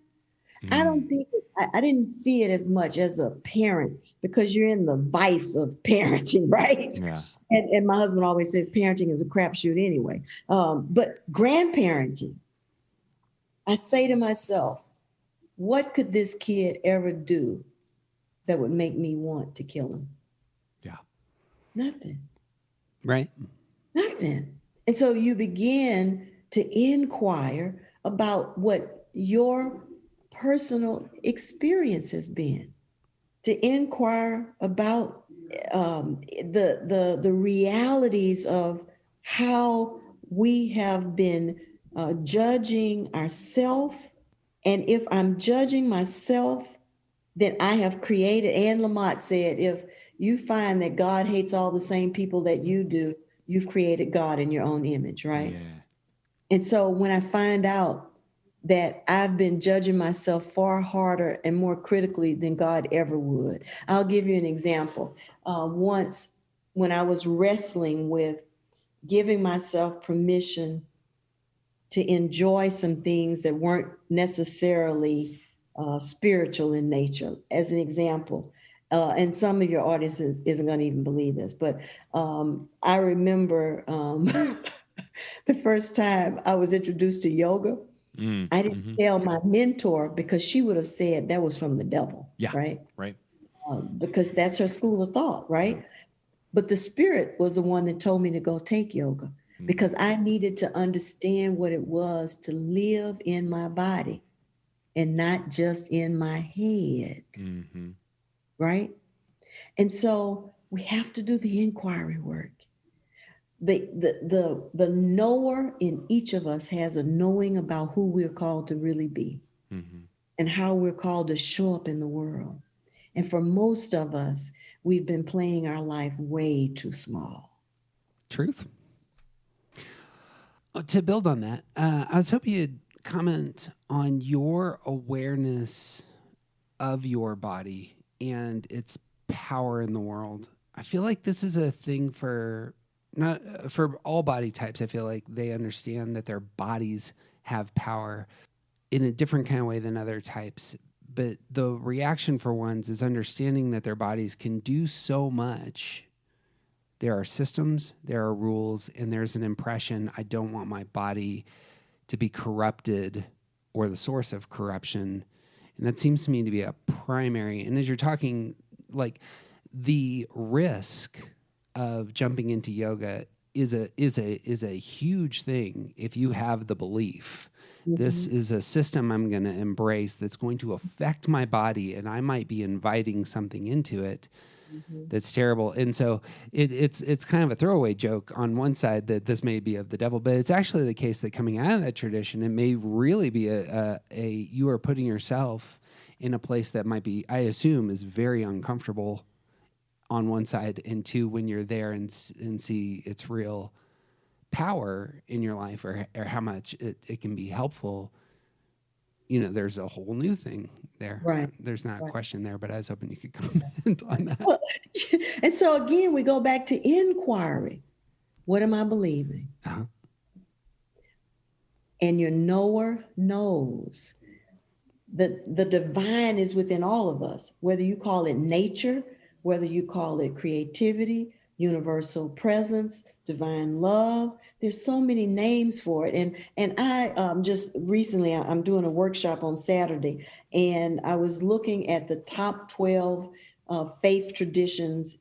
I don't think I didn't see it as much as a parent, because you're in the vice of parenting, right? Yeah. And my husband always says parenting is a crapshoot anyway. But grandparenting, I say to myself, what could this kid ever do that would make me want to kill him? Yeah. Nothing. Right. Nothing. And so you begin to inquire about what your personal experience has been, to inquire about the realities of how we have been judging ourselves. And if I'm judging myself, then I have created, Anne Lamott said, if you find that God hates all the same people that you do, you've created God in your own image, right? Yeah. And so when I find out that I've been judging myself far harder and more critically than God ever would, I'll give you an example. Once when I was wrestling with giving myself permission to enjoy some things that weren't necessarily spiritual in nature, as an example, and some of your audiences isn't going to even believe this, but I remember the first time I was introduced to yoga, I didn't tell my mentor, because she would have said that was from the devil, Yeah. right? Right. Because that's her school of thought, right? But the spirit was the one that told me to go take yoga, because I needed to understand what it was to live in my body and not just in my head, right? And so we have to do the inquiry work. The knower in each of us has a knowing about who we're called to really be and how we're called to show up in the world. And for most of us, we've been playing our life way too small. Truth. To build on that, I was hoping you'd comment on your awareness of your body and its power in the world. I feel like this is a thing for not for all body types. I feel like they understand that their bodies have power in a different kind of way than other types. But the reaction for ones is understanding that their bodies can do so much. There are systems, there are rules, and there's an impression, I don't want my body to be corrupted or the source of corruption. And that seems to me to be a primary. And as you're talking, like the risk of jumping into yoga is a huge thing if you have the belief. This is a system I'm going to embrace that's going to affect my body, and I might be inviting something into it that's terrible. And so it's kind of a throwaway joke on one side that this may be of the devil, but it's actually the case that coming out of that tradition, it may really be a you are putting yourself in a place that might be, I assume, is very uncomfortable on one side, and two, when you're there and see its real power in your life, or how much it can be helpful, there's a whole new thing there. Right. There's not a question there, but I was hoping you could comment on that. Well, and so again, we go back to inquiry. What am I believing? Uh-huh. And your knower knows. The divine is within all of us, whether you call it nature, whether you call it creativity, universal presence, divine love. There's so many names for it. And I just recently, I'm doing a workshop on Saturday, and I was looking at the top 12 faith traditions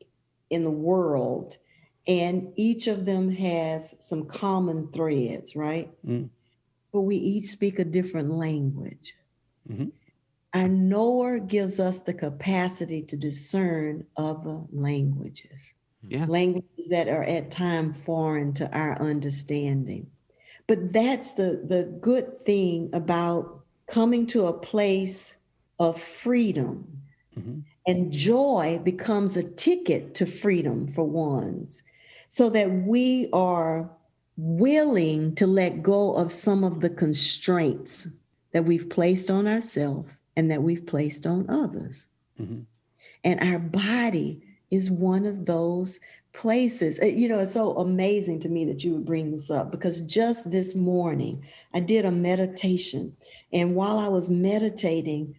in the world, and each of them has some common threads, right? But we each speak a different language. Our knower gives us the capacity to discern other languages. Yeah. Languages that are at times foreign to our understanding. But that's the good thing about coming to a place of freedom. And joy becomes a ticket to freedom for ones, so that we are willing to let go of some of the constraints that we've placed on ourselves and that we've placed on others. And our body is one of those places. You know, it's so amazing to me that you would bring this up, because just this morning I did a meditation. And while I was meditating,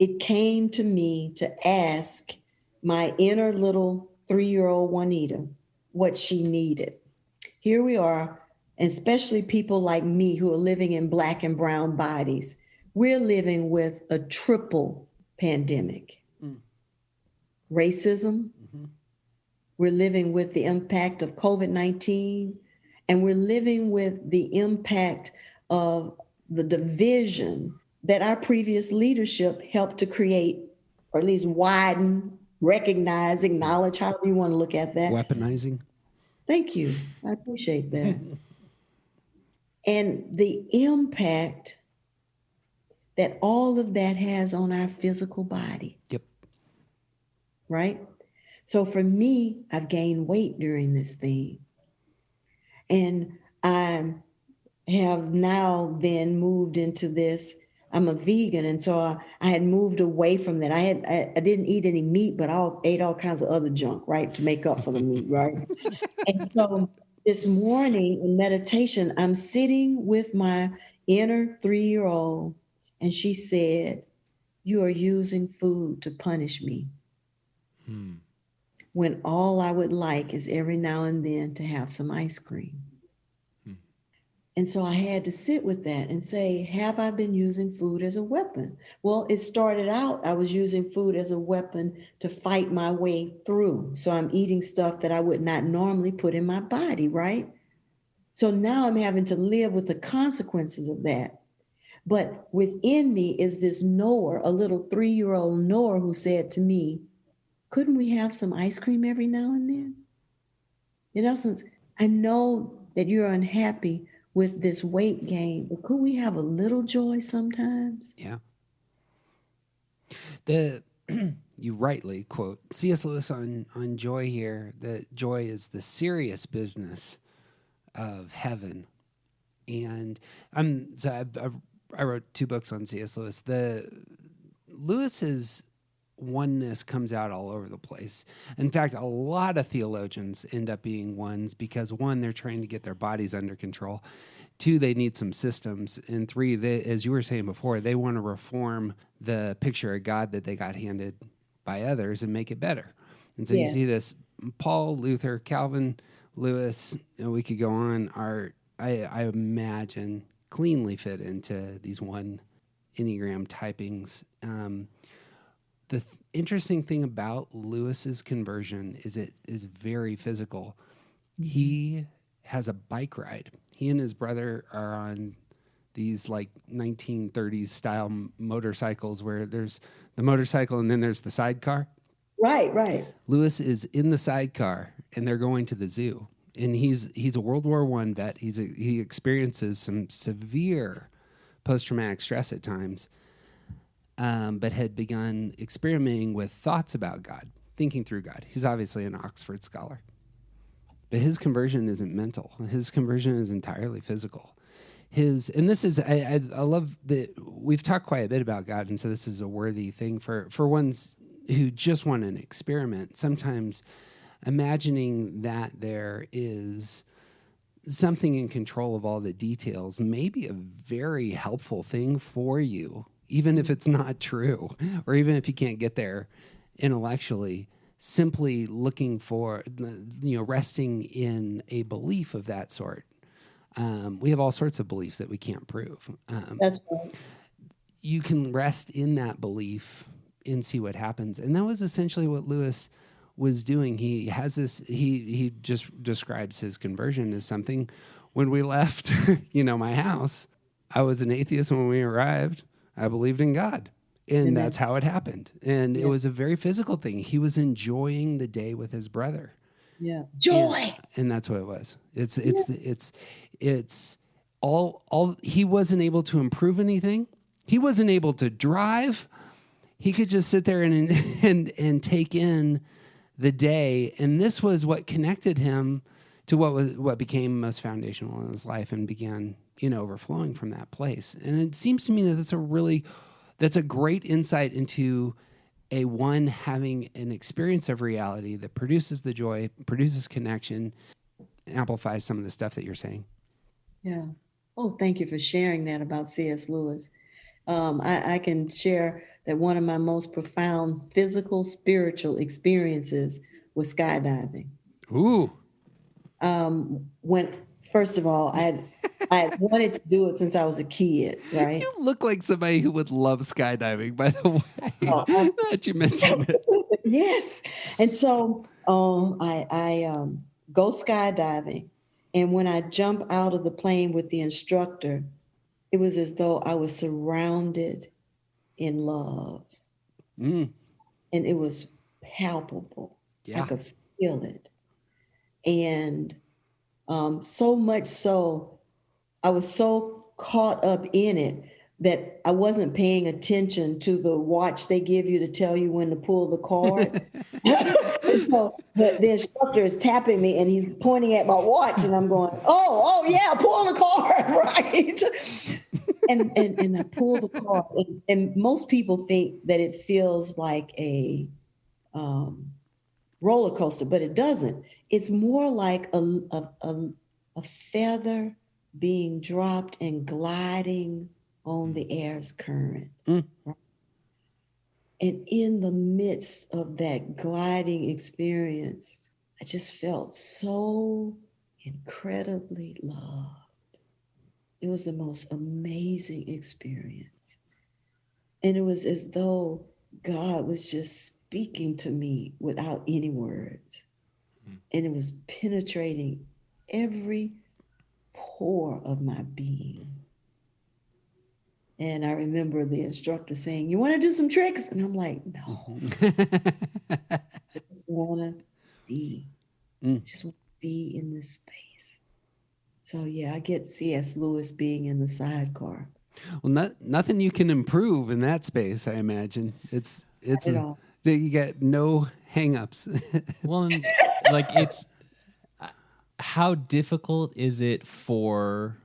it came to me to ask my inner little 3-year-old Juanita what she needed. Here we are, and especially people like me who are living in Black and brown bodies. We're living with a triple pandemic. Racism. We're living with the impact of COVID-19, and we're living with the impact of the division that our previous leadership helped to create, or at least widen, recognize, acknowledge, however you want to look at that. Weaponizing. Thank you. I appreciate that. And the impact that all of that has on our physical body. Yep. Right? So for me, I've gained weight during this thing. And I have now then moved into this. I'm a vegan, and so I had moved away from that. I didn't eat any meat, but I ate all kinds of other junk, right, to make up for the meat, right? And so this morning in meditation, I'm sitting with my inner 3-year-old, and she said, "You are using food to punish me." When all I would like is every now and then to have some ice cream. And so I had to sit with that and say, have I been using food as a weapon? Well, it started out, I was using food as a weapon to fight my way through. So I'm eating stuff that I would not normally put in my body, right? So now I'm having to live with the consequences of that. But within me is this knower, a little 3-year-old knower, who said to me, couldn't we have some ice cream every now and then? In essence, I know that you're unhappy with this weight gain, but could we have a little joy sometimes? Yeah. You rightly quote C.S. Lewis on joy here, that joy is the serious business of heaven. And I wrote 2 books on C.S. Lewis. Lewis's oneness comes out all over the place. In fact, a lot of theologians end up being ones because, 1, they're trying to get their bodies under control. 2, they need some systems. And 3, they, as you were saying before, they want to reform the picture of God that they got handed by others and make it better. And so you see this, Paul, Luther, Calvin, Lewis, we could go on, I imagine cleanly fit into these one Enneagram typings. The interesting thing about Lewis's conversion is it is very physical. He has a bike ride. He and his brother are on these like 1930s style motorcycles where there's the motorcycle and then there's the sidecar. Right. Lewis is in the sidecar and they're going to the zoo. And he's a World War I vet. He experiences some severe post-traumatic stress at times. But had begun experimenting with thoughts about God, thinking through God. He's obviously an Oxford scholar. But his conversion isn't mental. His conversion is entirely physical. And this is, I love that we've talked quite a bit about God, and so this is a worthy thing for ones who just want an experiment. Sometimes imagining that there is something in control of all the details may be a very helpful thing for you, even if it's not true, or even if you can't get there intellectually. Simply looking for, resting in a belief of that sort. We have all sorts of beliefs that we can't prove. That's right. You can rest in that belief and see what happens. And that was essentially what Lewis was doing. He has this, he just describes his conversion as something. When we left, my house, I was an atheist when we arrived. I believed in God. And Amen. That's how it happened. And it was a very physical thing. He was enjoying the day with his brother. Yeah. Joy. And that's what it was. It's all he wasn't able to improve anything. He wasn't able to drive. He could just sit there and take in the day. And this was what connected him to what became most foundational in his life and began, overflowing from that place. And it seems to me that that's a great insight into one having an experience of reality that produces the joy, produces connection, amplifies some of the stuff that you're saying. Yeah. Oh, thank you for sharing that about C.S. Lewis. I can share that one of my most profound physical, spiritual experiences was skydiving. Ooh. First of all, I had wanted to do it since I was a kid, right? You look like somebody who would love skydiving, by the way, that you mentioned it. Yes. And so I go skydiving. And when I jump out of the plane with the instructor, it was as though I was surrounded in love. Mm. And it was palpable. Yeah. I could feel it. And so much so, I was so caught up in it that I wasn't paying attention to the watch they give you to tell you when to pull the cord. And so the instructor is tapping me and he's pointing at my watch and I'm going, oh yeah, pull the cord, right? And I pull the cord. And most people think that it feels like a roller coaster, but it doesn't. It's more like a feather being dropped and gliding on the air's current. Mm. Right? And in the midst of that gliding experience, I just felt so incredibly loved. It was the most amazing experience. And it was as though God was just speaking to me without any words. And it was penetrating every pore of my being. And I remember the instructor saying, "You want to do some tricks?" And I'm like, "No, I just want to be. Just want to be in this space." So yeah, I get C.S. Lewis being in the sidecar. Well, nothing you can improve in that space, I imagine. It's you get no hangups. Well, and, it's how difficult is it for?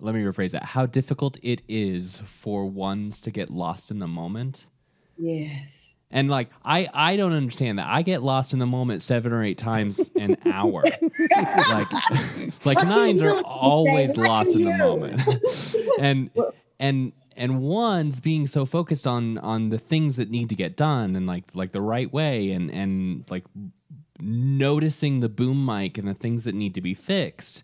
Let me rephrase that. How difficult it is for ones to get lost in the moment. Yes. And I don't understand that. I get lost in the moment 7 or 8 times an hour. like nines are always lost in the moment. and ones being so focused on the things that need to get done and like the right way and like noticing the boom mic and the things that need to be fixed.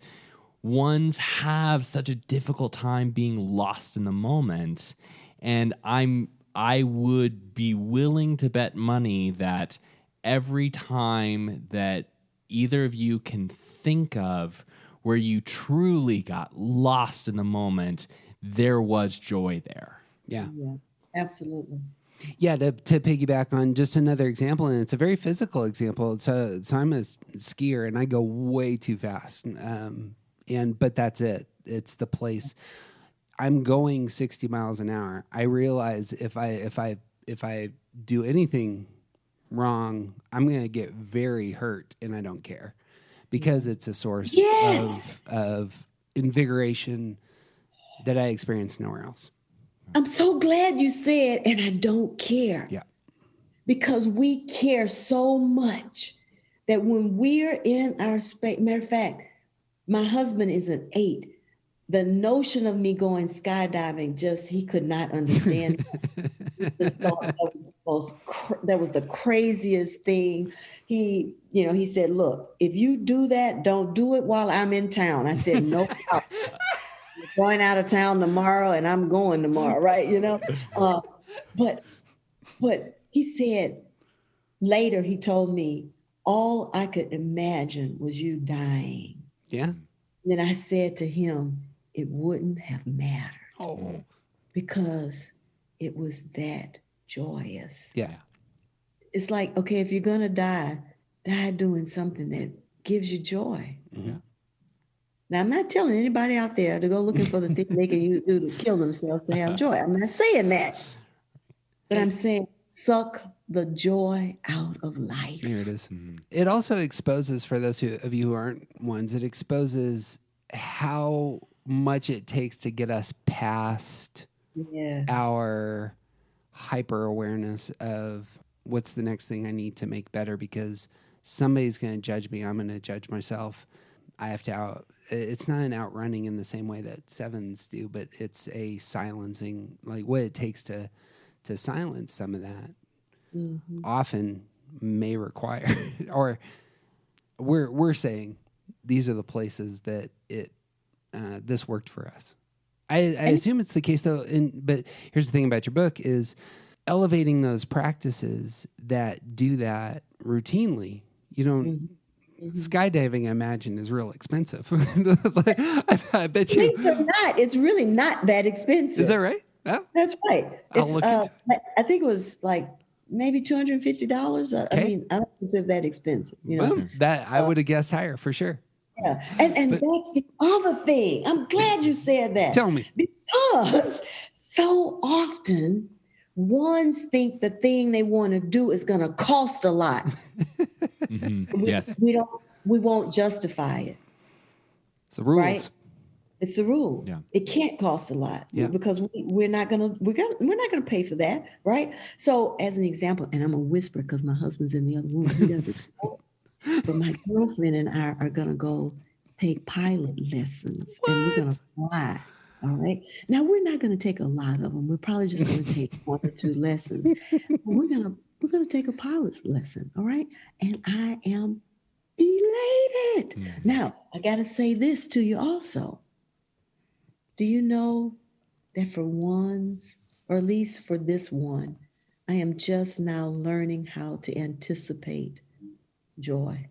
Ones have such a difficult time being lost in the moment. And I would be willing to bet money that every time that either of you can think of where you truly got lost in the moment, there was joy there. Yeah. Yeah, absolutely. Yeah, to piggyback on just another example, and it's a very physical example. So I'm a skier, and I go way too fast. But that's it. It's the place. I'm going 60 miles an hour. I realize if I do anything wrong, I'm going to get very hurt, and I don't care because it's a source of invigoration that I experience nowhere else. I'm so glad you said, and I don't care. Yeah. Because we care so much that when we're in our space, matter of fact, my husband is an 8. The notion of me going skydiving, he could not understand. He just thought that was the craziest thing. He said, "Look, if you do that, don't do it while I'm in town." I said, "No problem. I'm going out of town tomorrow, and I'm going tomorrow, right?" But he said later, he told me, all I could imagine was you dying. Yeah. Then I said to him, it wouldn't have mattered. Oh. Because it was that joyous. Yeah. It's like, okay, if you're going to die doing something that gives you joy. Mm-hmm. Now, I'm not telling anybody out there to go looking for the thing they can do to kill themselves to have joy. I'm not saying that. But I'm saying suck the joy out of life. Here it is. It also exposes, for those of you who aren't ones, it exposes how much it takes to get us past our hyper awareness of what's the next thing I need to make better, because somebody's going to judge me. I'm going to judge myself. I have to it's not an outrunning in the same way that sevens do, but it's a silencing, like what it takes to silence some of that often may require, or we're saying these are the places that this worked for us. I assume it's the case though. But here's the thing about your book is elevating those practices that do that routinely. You don't. Skydiving, I imagine, is real expensive. I bet you. It's really not that expensive. Is that right? Oh. That's right. I'll look into it. I think it was like maybe $250. I mean, I don't consider that expensive. Well, that I would have guessed higher for sure. Yeah, and that's the other thing. I'm glad you said that. Tell me. Because so often ones think the thing they want to do is going to cost a lot. Yes. We won't justify it. It's the rules. Right? It's the rule. Yeah. It can't cost a lot because we're not gonna pay for that, right? So as an example, and I'm gonna whisper because my husband's in the other room. He doesn't know. But my girlfriend and I are gonna go take pilot lessons, and we're gonna fly. All right. Now we're not gonna take a lot of them. We're probably just gonna take 1 or 2 lessons. We're gonna take a pilot's lesson. All right. And I am elated. Now I gotta say this to you also. Do you know that for ones, or at least for this one, I am just now learning how to anticipate joy.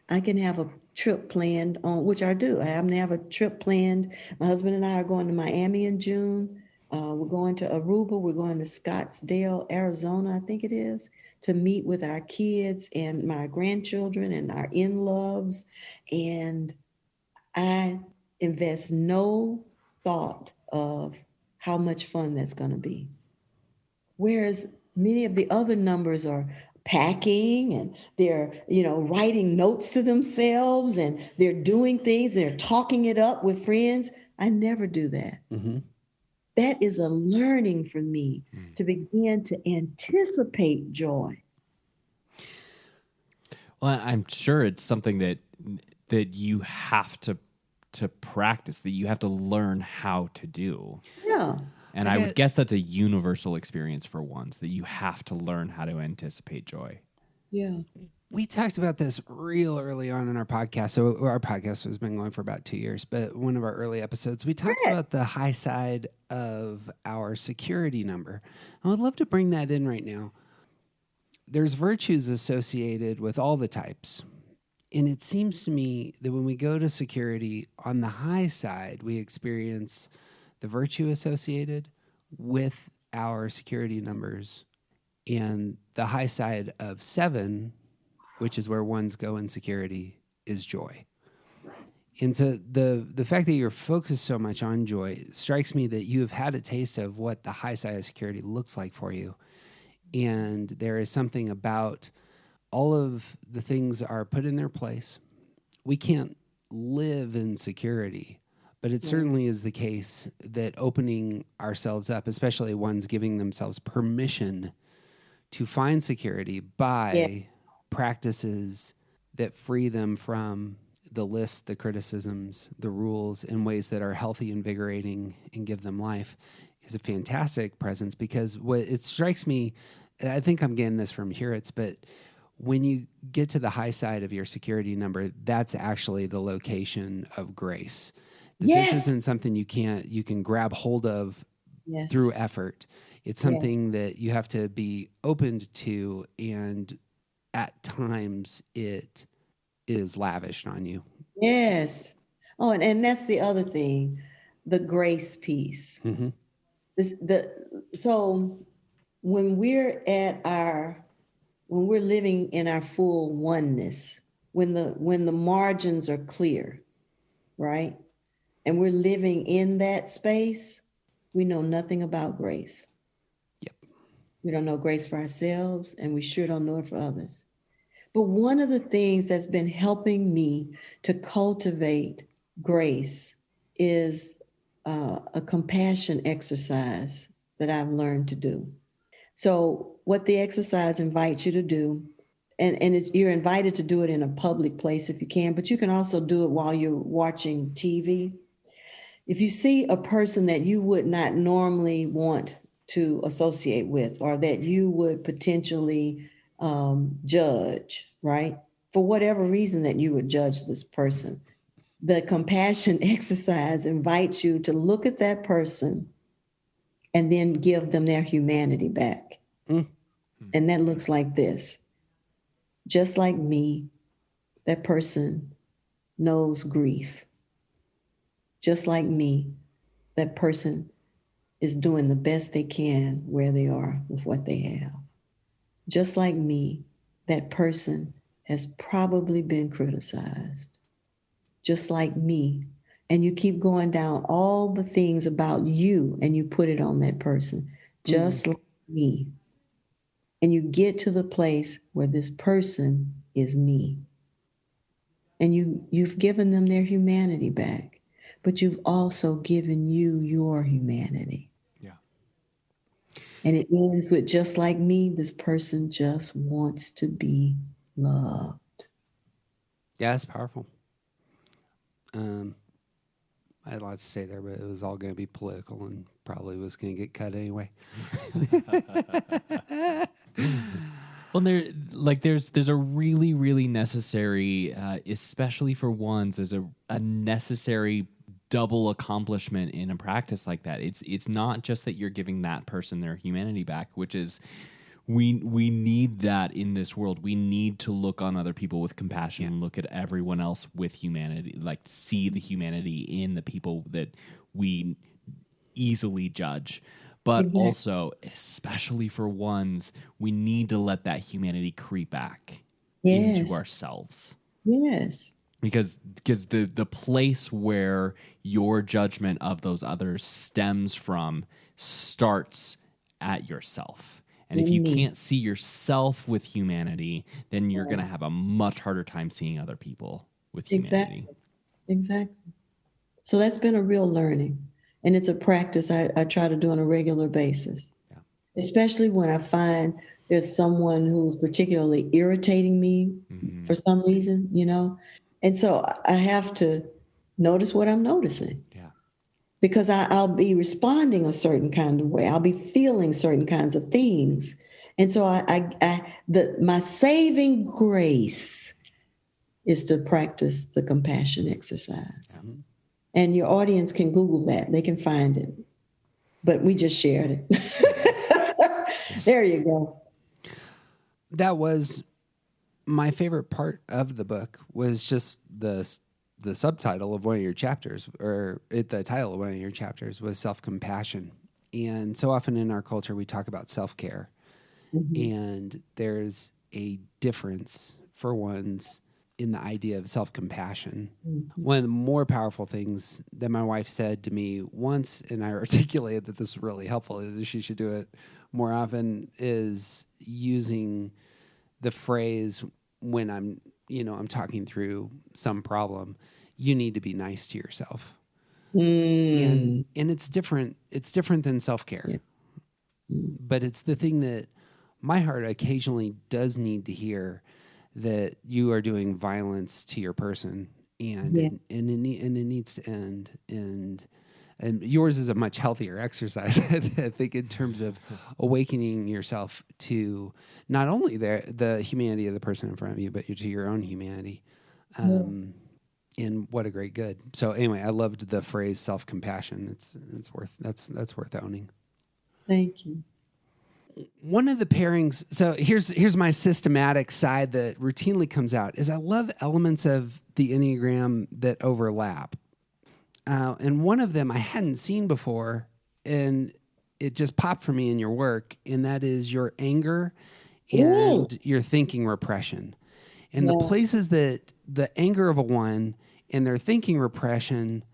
I can have a trip planned on, which I do. I happen to have a trip planned. My husband and I are going to Miami in June. We're going to Aruba. We're going to Scottsdale, Arizona, I think it is, to meet with our kids and my grandchildren and our in-loves. And I invest no thought of how much fun that's going to be. Whereas many of the other numbers are packing and they're, writing notes to themselves and they're doing things, they're talking it up with friends. I never do that. That is a learning for me to begin to anticipate joy. Well, I'm sure it's something that you have to practice, that you have to learn how to do. Yeah. And I would guess that's a universal experience for ones, that you have to learn how to anticipate joy. Yeah. We talked about this real early on in our podcast. So our podcast has been going for about 2 years, but one of our early episodes, we talked about the high side of our security number. I would love to bring that in right now. There's virtues associated with all the types. And it seems to me that when we go to security on the high side, we experience the virtue associated with our security numbers. And the high side of 7, which is where ones go in security, is joy. And so the fact that you're focused so much on joy strikes me that you have had a taste of what the high side of security looks like for you. And there is something about all of the things are put in their place. We can't live in security, but it certainly is the case that opening ourselves up, especially ones giving themselves permission to find security by practices that free them from the lists, the criticisms, the rules in ways that are healthy, invigorating, and give them life, is a fantastic presence. Because what it strikes me, I think I'm getting this from Hurwitz, but when you get to the high side of your security number, that's actually the location of grace. This isn't something you can grab hold of through effort. It's something that you have to be opened to, and at times it is lavished on you. Yes. Oh, and that's the other thing, the grace piece. So when we're living in our full oneness, when the margins are clear, right? And we're living in that space, we know nothing about grace. Yep. We don't know grace for ourselves, and we sure don't know it for others. But one of the things that's been helping me to cultivate grace is a compassion exercise that I've learned to do. So what the exercise invites you to do, and you're invited to do it in a public place if you can, but you can also do it while you're watching TV. If you see a person that you would not normally want to associate with, or that you would potentially judge, right? For whatever reason that you would judge this person, the compassion exercise invites you to look at that person and then give them their humanity back. And that looks like this. Just like me, that person knows grief. Just like me, that person is doing the best they can where they are with what they have. Just like me, that person has probably been criticized. Just like me. And you keep going down all the things about you and you put it on that person. Just like me. And you get to the place where this person is me. And you've given them their humanity back, but you've also given you your humanity. Yeah. And it ends with, just like me, this person just wants to be loved. Yeah, it's powerful. I had lots to say there, but it was all going to be political and probably was going to get cut anyway. Well, there's a really, really necessary, especially for ones, there's a necessary double accomplishment in a practice like that. It's not just that you're giving that person their humanity back, which is we need that in this world. We need to look on other people with compassion and look at everyone else with humanity, like see the humanity in the people that we easily judge. But also, especially for ones, we need to let that humanity creep back into ourselves. Yes. Because the place where your judgment of those others stems from starts at yourself. And if you can't see yourself with humanity, then you're going to have a much harder time seeing other people with humanity. Exactly. So that's been a real learning. And it's a practice I try to do on a regular basis, especially when I find there's someone who's particularly irritating me for some reason, you know. And so I have to notice what I'm noticing. Yeah. Because I'll be responding a certain kind of way. I'll be feeling certain kinds of things. And so my saving grace is to practice the compassion exercise. And your audience can Google that. They can find it. But we just shared it. There you go. That was my favorite part of the book, was just the subtitle of one of your chapters, or the title of one of your chapters was self-compassion. And so often in our culture, we talk about self-care. And there's a difference for ones in the idea of self-compassion. One of the more powerful things that my wife said to me once, and I articulated that this was really helpful, is she should do it more often, is using the phrase when I'm talking through some problem, you need to be nice to yourself. And it's different. It's different than self-care. But it's the thing that my heart occasionally does need to hear, that you are doing violence to your person, and it needs to end. And yours is a much healthier exercise, I think, in terms of awakening yourself to not only the humanity of the person in front of you, but to your own humanity. And what a great good. So anyway, I loved the phrase self-compassion. That's worth owning. Thank you. One of the pairings, so here's my systematic side that routinely comes out, is I love elements of the Enneagram that overlap. And one of them I hadn't seen before, and it just popped for me in your work, and that is your anger and your thinking repression. And the places that the anger of a one and their thinking repression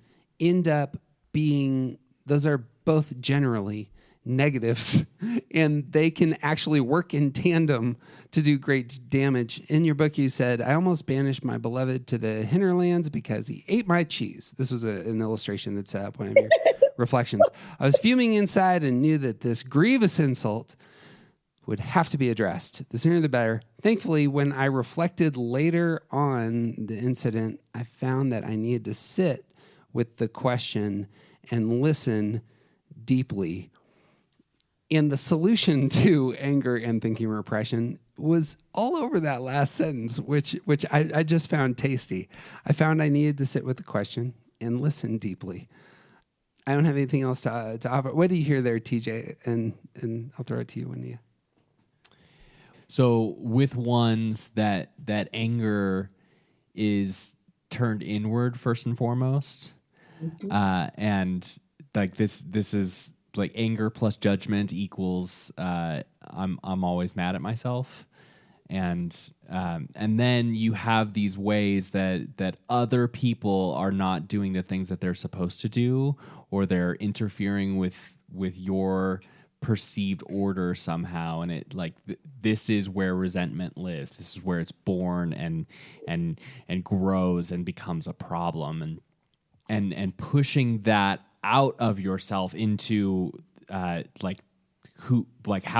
end up being, those are both generally negatives, and they can actually work in tandem to do great damage. In your book, you said, I almost banished my beloved to the hinterlands because he ate my cheese. This was an illustration that's one of your reflections. I was fuming inside and knew that this grievous insult would have to be addressed. The sooner the better. Thankfully, when I reflected later on the incident, I found that I needed to sit with the question and listen deeply. And the solution to anger and thinking repression was all over that last sentence, which I just found tasty. I found I needed to sit with the question and listen deeply. I don't have anything else to offer. What do you hear there, TJ? And I'll throw it to you, Juanita. So with ones that anger is turned inward first and foremost, and like this is like anger plus judgment equals I'm always mad at myself, and then you have these ways that other people are not doing the things that they're supposed to do, or they're interfering with your perceived order somehow, and it like this is where resentment lives. This is where it's born and grows and becomes a problem, and pushing that out of yourself into how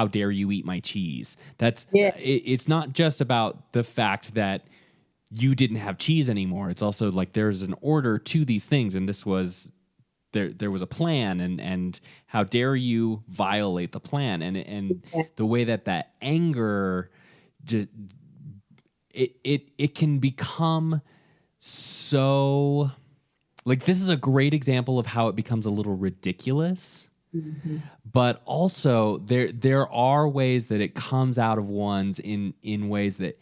dare you eat my cheese. That's it's not just about the fact that you didn't have cheese anymore. It's also like there's an order to these things, and this was there was a plan, and how dare you violate the plan, and the way that anger just it can become so, like, this is a great example of how it becomes a little ridiculous. Mm-hmm. But also there are ways that it comes out of one's in ways that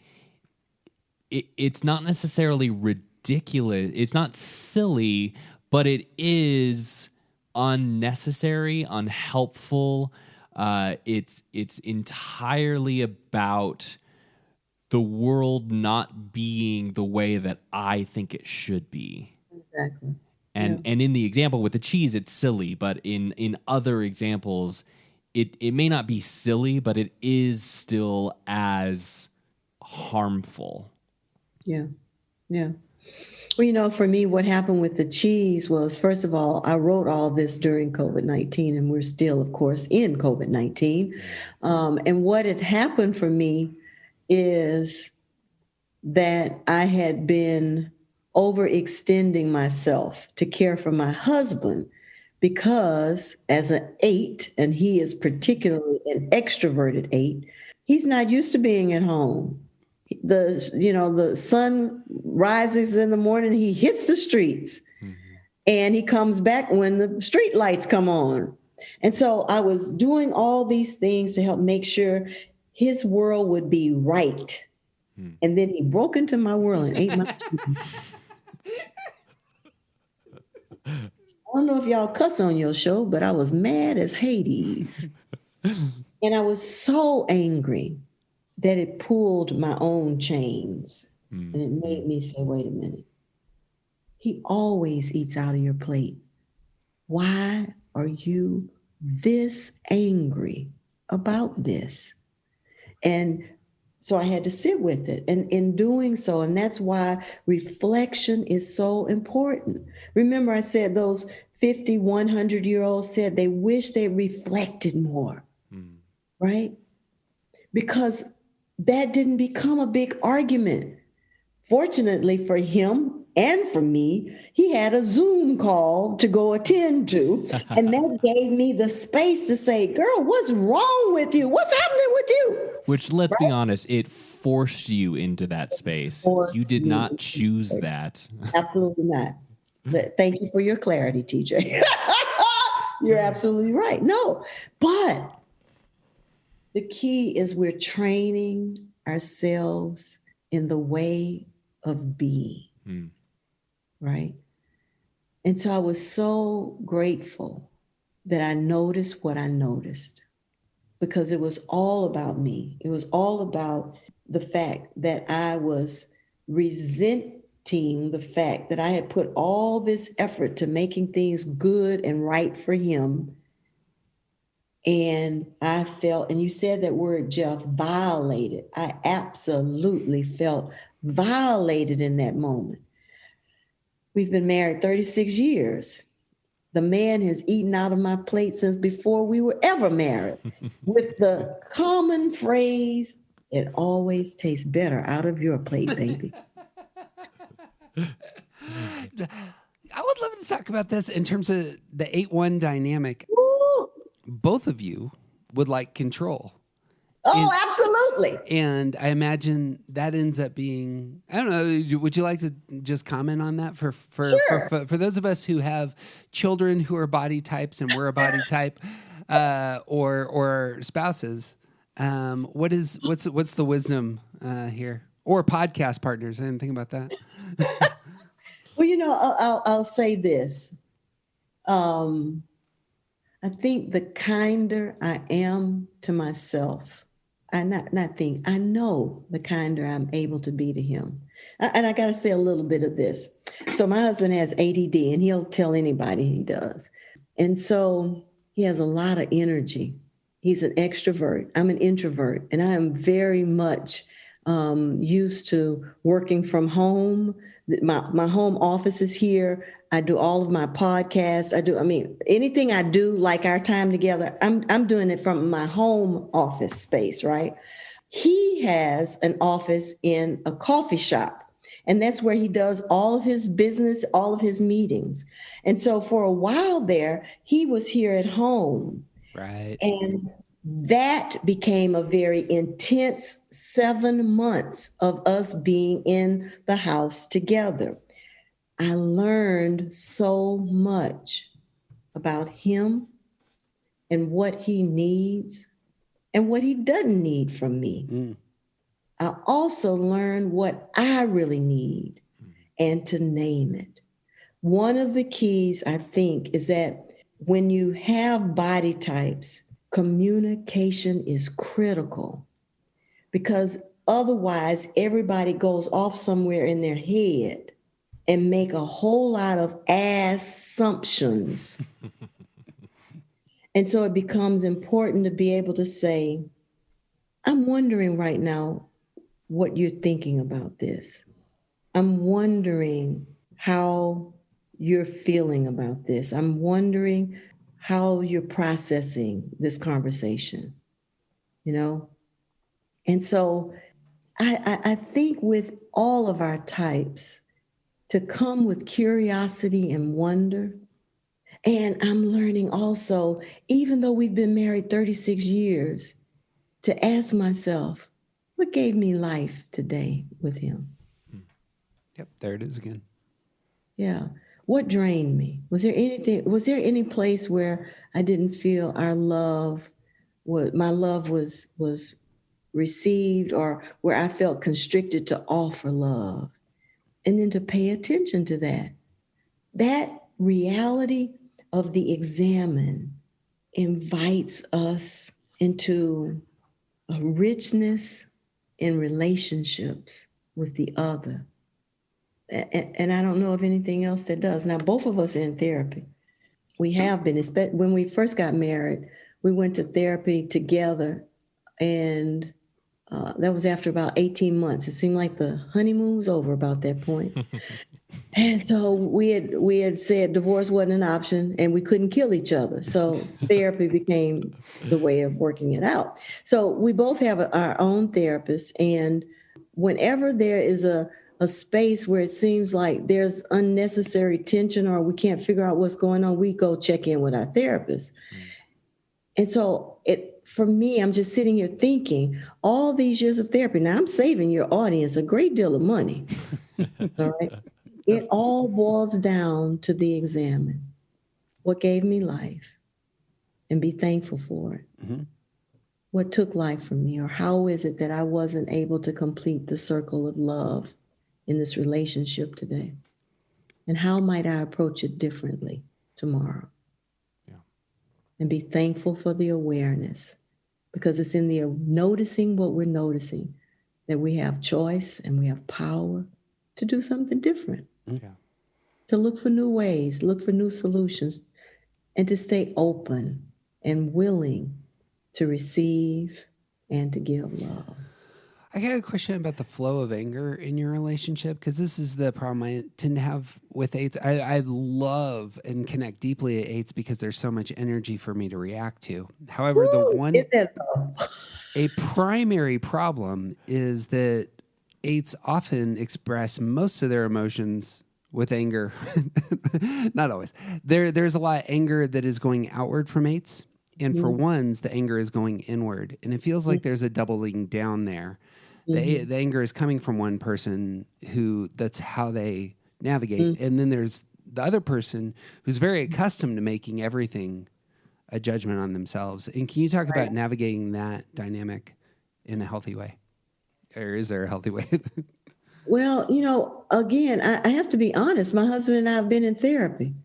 it's not necessarily ridiculous. It's not silly, but it is unnecessary, unhelpful. It's entirely about the world not being the way that I think it should be. Exactly. And in the example with the cheese, it's silly, but in other examples, it may not be silly, but it is still as harmful. Yeah. Well, for me, what happened with the cheese was, first of all, I wrote all this during COVID-19, and we're still, of course, in COVID-19. And what had happened for me is that I had been overextending myself to care for my husband, because as an 8, and he is particularly an extroverted 8, he's not used to being at home. The sun rises in the morning, he hits the streets, and he comes back when the street lights come on. And so I was doing all these things to help make sure his world would be right. And then he broke into my world and ate my cheese. I don't know if y'all cuss on your show, but I was mad as Hades. And I was so angry that it pulled my own chains. And it made me say, wait a minute. He always eats out of your plate. Why are you this angry about this? And so I had to sit with it. And in doing so, and that's why reflection is so important. Remember, I said those 50, 100-year-olds said they wish they reflected more, right? Because that didn't become a big argument. Fortunately for him and for me, he had a Zoom call to go attend to, and that gave me the space to say, girl, what's wrong with you? What's happening with you? Which, let's be honest, it forced you into that space. You did not choose that. Absolutely not. Thank you for your clarity, TJ. You're absolutely right. No, but the key is we're training ourselves in the way of being, right? And so I was so grateful that I noticed what I noticed, because it was all about me. It was all about the fact that I was team the fact that I had put all this effort to making things good and right for him. And I felt, and you said that word, Jeff, violated. I absolutely felt violated in that moment. We've been married 36 years. The man has eaten out of my plate since before we were ever married, with the common phrase, "It always tastes better out of your plate, baby." I would love to talk about this in terms of the 8-1 dynamic. Ooh. Both of you would like control. Oh, absolutely. And I imagine that ends up being, I don't know, would you like to just comment on that for those of us who have children who are body types and we're a body type, or spouses? What's the wisdom here? Or podcast partners? I didn't think about that. Well, I'll say this. I think the kinder I am to myself, I know the kinder I'm able to be to him. And I got to say a little bit of this. So my husband has ADD, and he'll tell anybody he does. And so he has a lot of energy. He's an extrovert. I'm an introvert, and I am very much used to working from home. My home office is here. I do all of my podcasts. Anything I do, like our time together, I'm doing it from my home office space, right? He has an office in a coffee shop, and that's where he does all of his business, all of his meetings. And so for a while there, he was here at home. Right. And that became a very intense 7 months of us being in the house together. I learned so much about him and what he needs and what he doesn't need from me. Mm. I also learned what I really need and to name it. One of the keys, I think, is that when you have body types, communication is critical, because otherwise everybody goes off somewhere in their head and make a whole lot of assumptions. And so it becomes important to be able to say, I'm wondering right now what you're thinking about this. I'm wondering how you're feeling about this. I'm wondering how you're processing this conversation, And so I think with all of our types, to come with curiosity and wonder. And I'm learning also, even though we've been married 36 years, to ask myself, what gave me life today with him? Yep, there it is again. Yeah. What drained me? Was there any place where I didn't feel my love was received, or where I felt constricted to offer love? And then to pay attention to that. That reality of the examine invites us into a richness in relationships with the other. And I don't know of anything else that does. Now, both of us are in therapy. We have been. When we first got married, we went to therapy together, and that was after about 18 months. It seemed like the honeymoon was over about that point. And so we had said divorce wasn't an option, and we couldn't kill each other. So therapy became the way of working it out. So we both have our own therapist, and whenever there is a space where it seems like there's unnecessary tension or we can't figure out what's going on, we go check in with our therapist. And so for me, I'm just sitting here thinking, all these years of therapy, now I'm saving your audience a great deal of money. All right. It all boils down to the examine. What gave me life? And be thankful for it. Mm-hmm. What took life from me? Or how is it that I wasn't able to complete the circle of love in this relationship today? And how might I approach it differently tomorrow? Yeah. And be thankful for the awareness, because it's in the noticing what we're noticing that we have choice and we have power to do something different, Yeah. to look for new ways, look for new solutions, and to stay open and willing to receive and to give love. I got a question about the flow of anger in your relationship, because this is the problem I tend to have with eights. I love and connect deeply at eights because there's so much energy for me to react to. However, a primary problem is that eights often express most of their emotions with anger. Not always. There's a lot of anger that is going outward from eights. And for ones, the anger is going inward. And it feels like there's a doubling down there. The anger is coming from one person that's how they navigate. And then there's the other person who's very accustomed to making everything a judgment on themselves. And can you talk about navigating that dynamic in a healthy way? Or is there a healthy way? Well, again, I have to be honest. My husband and I have been in therapy.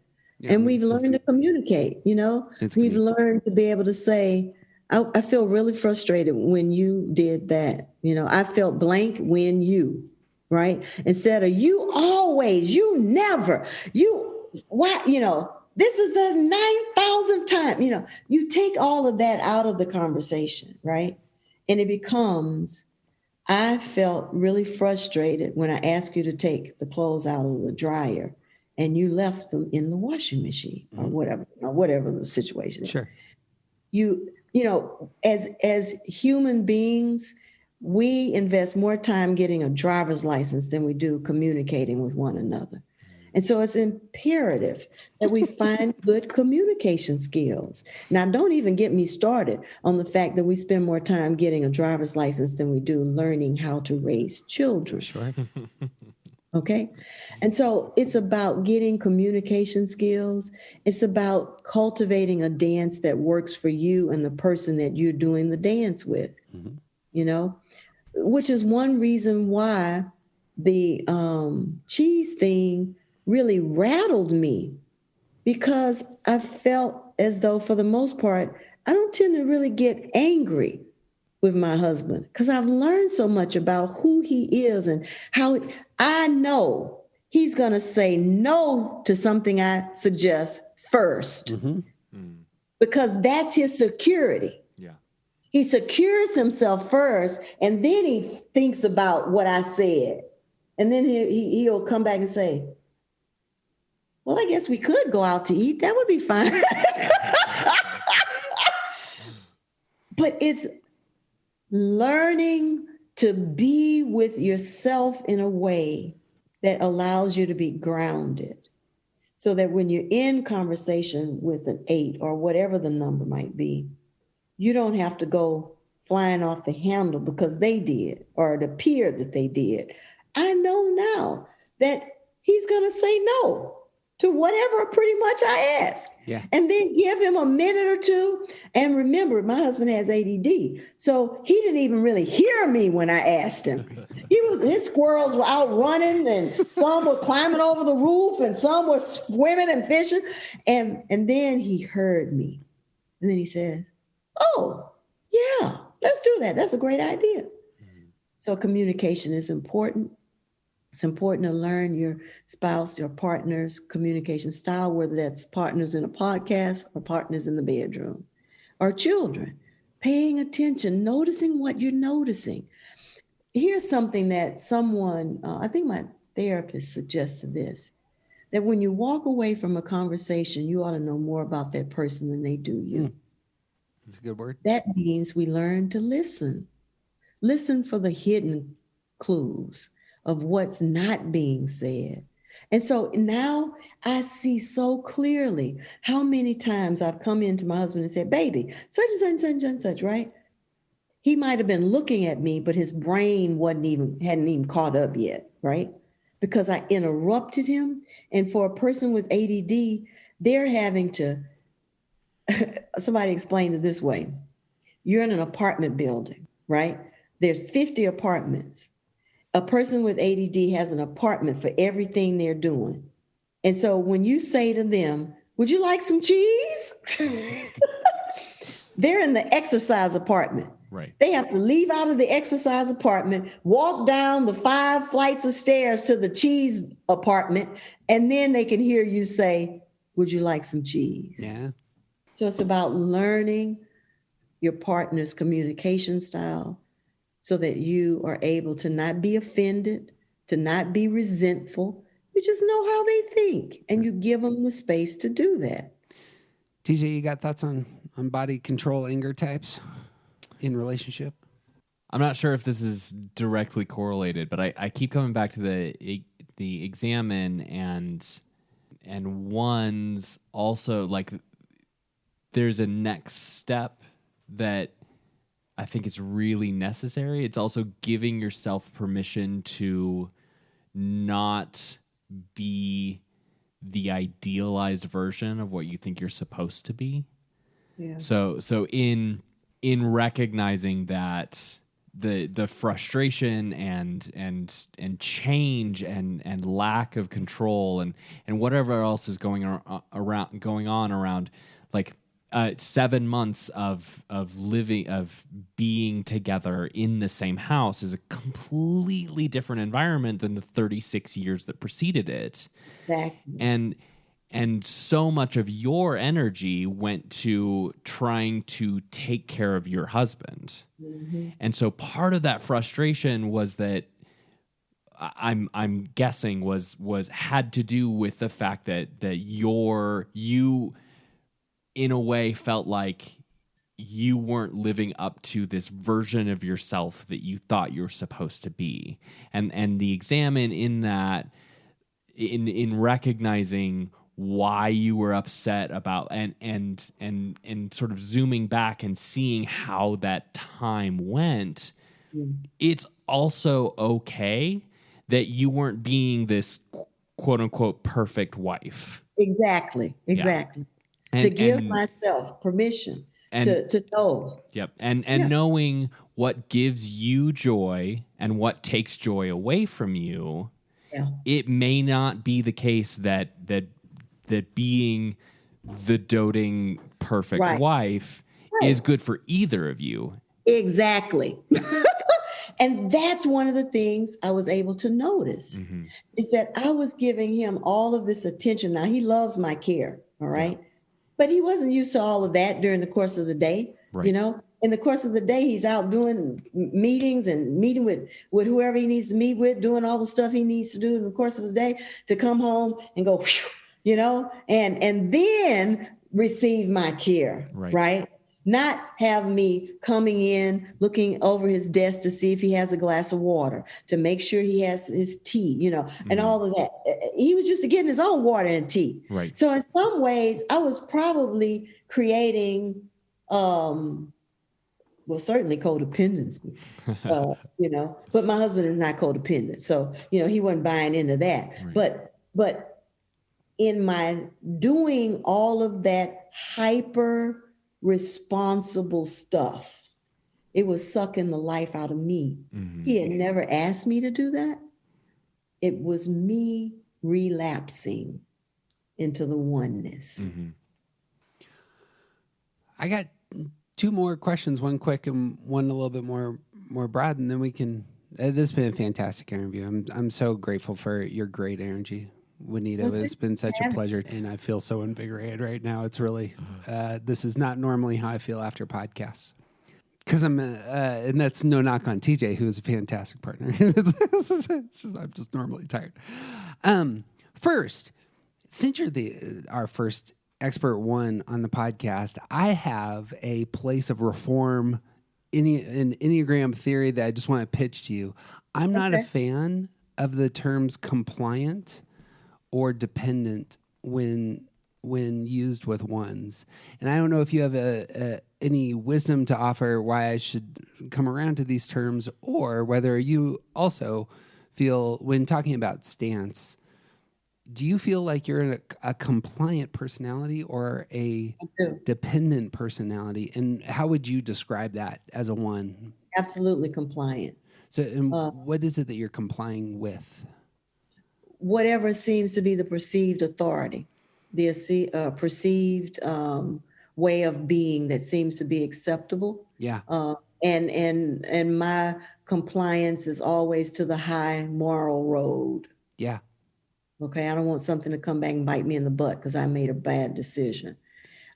Yeah, and we've learned to communicate, we've learned to be able to say, I feel really frustrated when you did that. I felt blank when you, right? Instead of you always, you never, why, this is the 9,000th time, you take all of that out of the conversation, right? And it becomes, I felt really frustrated when I asked you to take the clothes out of the dryer and you left them in the washing machine or whatever the situation is. Sure. As human beings, we invest more time getting a driver's license than we do communicating with one another. And so it's imperative that we find good communication skills. Now, don't even get me started on the fact that we spend more time getting a driver's license than we do learning how to raise children. Sure. Okay. And so it's about getting communication skills. It's about cultivating a dance that works for you and the person that you're doing the dance with, which is one reason why the cheese thing really rattled me, because I felt as though for the most part, I don't tend to really get angry with my husband because I've learned so much about who he is and how I know he's going to say no to something I suggest first because that's his security. Yeah. He secures himself first and then he thinks about what I said. And then he'll come back and say, well, I guess we could go out to eat. That would be fine. But it's learning to be with yourself in a way that allows you to be grounded so that when you're in conversation with an 8 or whatever the number might be, you don't have to go flying off the handle because they did or it appeared that they did. I know now that he's going to say no to whatever pretty much I ask. Yeah. And then give him a minute or two. And remember, my husband has ADD. So he didn't even really hear me when I asked him. His squirrels were out running and some were climbing over the roof and some were swimming and fishing. And then he heard me. And then he said, oh, yeah, let's do that. That's a great idea. So communication is important. It's important to learn your spouse, your partner's communication style, whether that's partners in a podcast or partners in the bedroom or children. Paying attention, noticing what you're noticing. Here's something that someone, I think my therapist suggested this, that when you walk away from a conversation, you ought to know more about that person than they do you. That's a good word. That means we learn to listen. Listen for the hidden clues of what's not being said. And so now I see so clearly how many times I've come into my husband and said, baby, such and such and such, right? He might have been looking at me, but his brain hadn't even caught up yet, right? Because I interrupted him. And for a person with ADD, they're having to, somebody explained it this way. You're in an apartment building, right? There's 50 apartments. A person with ADD has an apartment for everything they're doing. And so when you say to them, would you like some cheese? They're in the exercise apartment. Right. They have to leave out of the exercise apartment, walk down the 5 flights of stairs to the cheese apartment, and then they can hear you say, would you like some cheese? Yeah. So it's about learning your partner's communication style so that you are able to not be offended, to not be resentful. You just know how they think, and you give them the space to do that. TJ, you got thoughts on body control anger types in relationship? I'm not sure if this is directly correlated, but I keep coming back to the examine and one's also like there's a next step that I think is really necessary. It's also giving yourself permission to not be the idealized version of what you think you're supposed to be. Yeah. So in recognizing that the frustration and change and lack of control and whatever else is going on around like 7 months of being together in the same house is a completely different environment than the 36 years that preceded it. Exactly. And so much of your energy went to trying to take care of your husband. Mm-hmm. And so part of that frustration was that I'm guessing was had to do with the fact that you in a way felt like you weren't living up to this version of yourself that you thought you were supposed to be. And the examine in that in recognizing why you were upset about and sort of zooming back and seeing how that time went, it's also okay that you weren't being this quote unquote perfect wife. Exactly. Yeah. To give myself permission to know. Yep. And knowing what gives you joy and what takes joy away from you. Yeah. It may not be the case that being the doting perfect wife is good for either of you. Exactly. And that's one of the things I was able to notice is that I was giving him all of this attention. Now, he loves my care, all right? Yeah. But he wasn't used to all of that during the course of the day, you know? In the course of the day, he's out doing meetings and meeting with whoever he needs to meet with, doing all the stuff he needs to do in the course of the day to come home and go, you know, and then receive my care, right? Not have me coming in, looking over his desk to see if he has a glass of water, to make sure he has his tea, you know, and all of that. He was used to getting his own water and tea. Right. So in some ways, I was probably creating, well, certainly codependency, you know, but my husband is not codependent. So, you know, he wasn't buying into that. Right. But in my doing all of that hyper responsible stuff, it was sucking the life out of me. He had never asked me to do that. It was me relapsing into the oneness. I got 2 more questions, one quick and one a little bit more broad, and then we can. This has been a fantastic interview. I'm so grateful for your great energy, Juanita. It's been such a pleasure, and I feel so invigorated right now. It's really, this is not normally how I feel after podcasts. Because and that's no knock on TJ, who is a fantastic partner. I'm just normally tired. First, since you're our first expert one on the podcast, I have a place of reform in Enneagram theory that I just want to pitch to you. I'm not a fan of the terms compliant or dependent when used with ones. And I don't know if you have any wisdom to offer why I should come around to these terms, or whether you also feel, when talking about stance, do you feel like you're in a compliant personality or a dependent personality? And how would you describe that as a one? Absolutely compliant. So what is it that you're complying with? Whatever seems to be the perceived authority, the perceived way of being that seems to be acceptable. Yeah. And my compliance is always to the high moral road. Yeah. Okay, I don't want something to come back and bite me in the butt because I made a bad decision.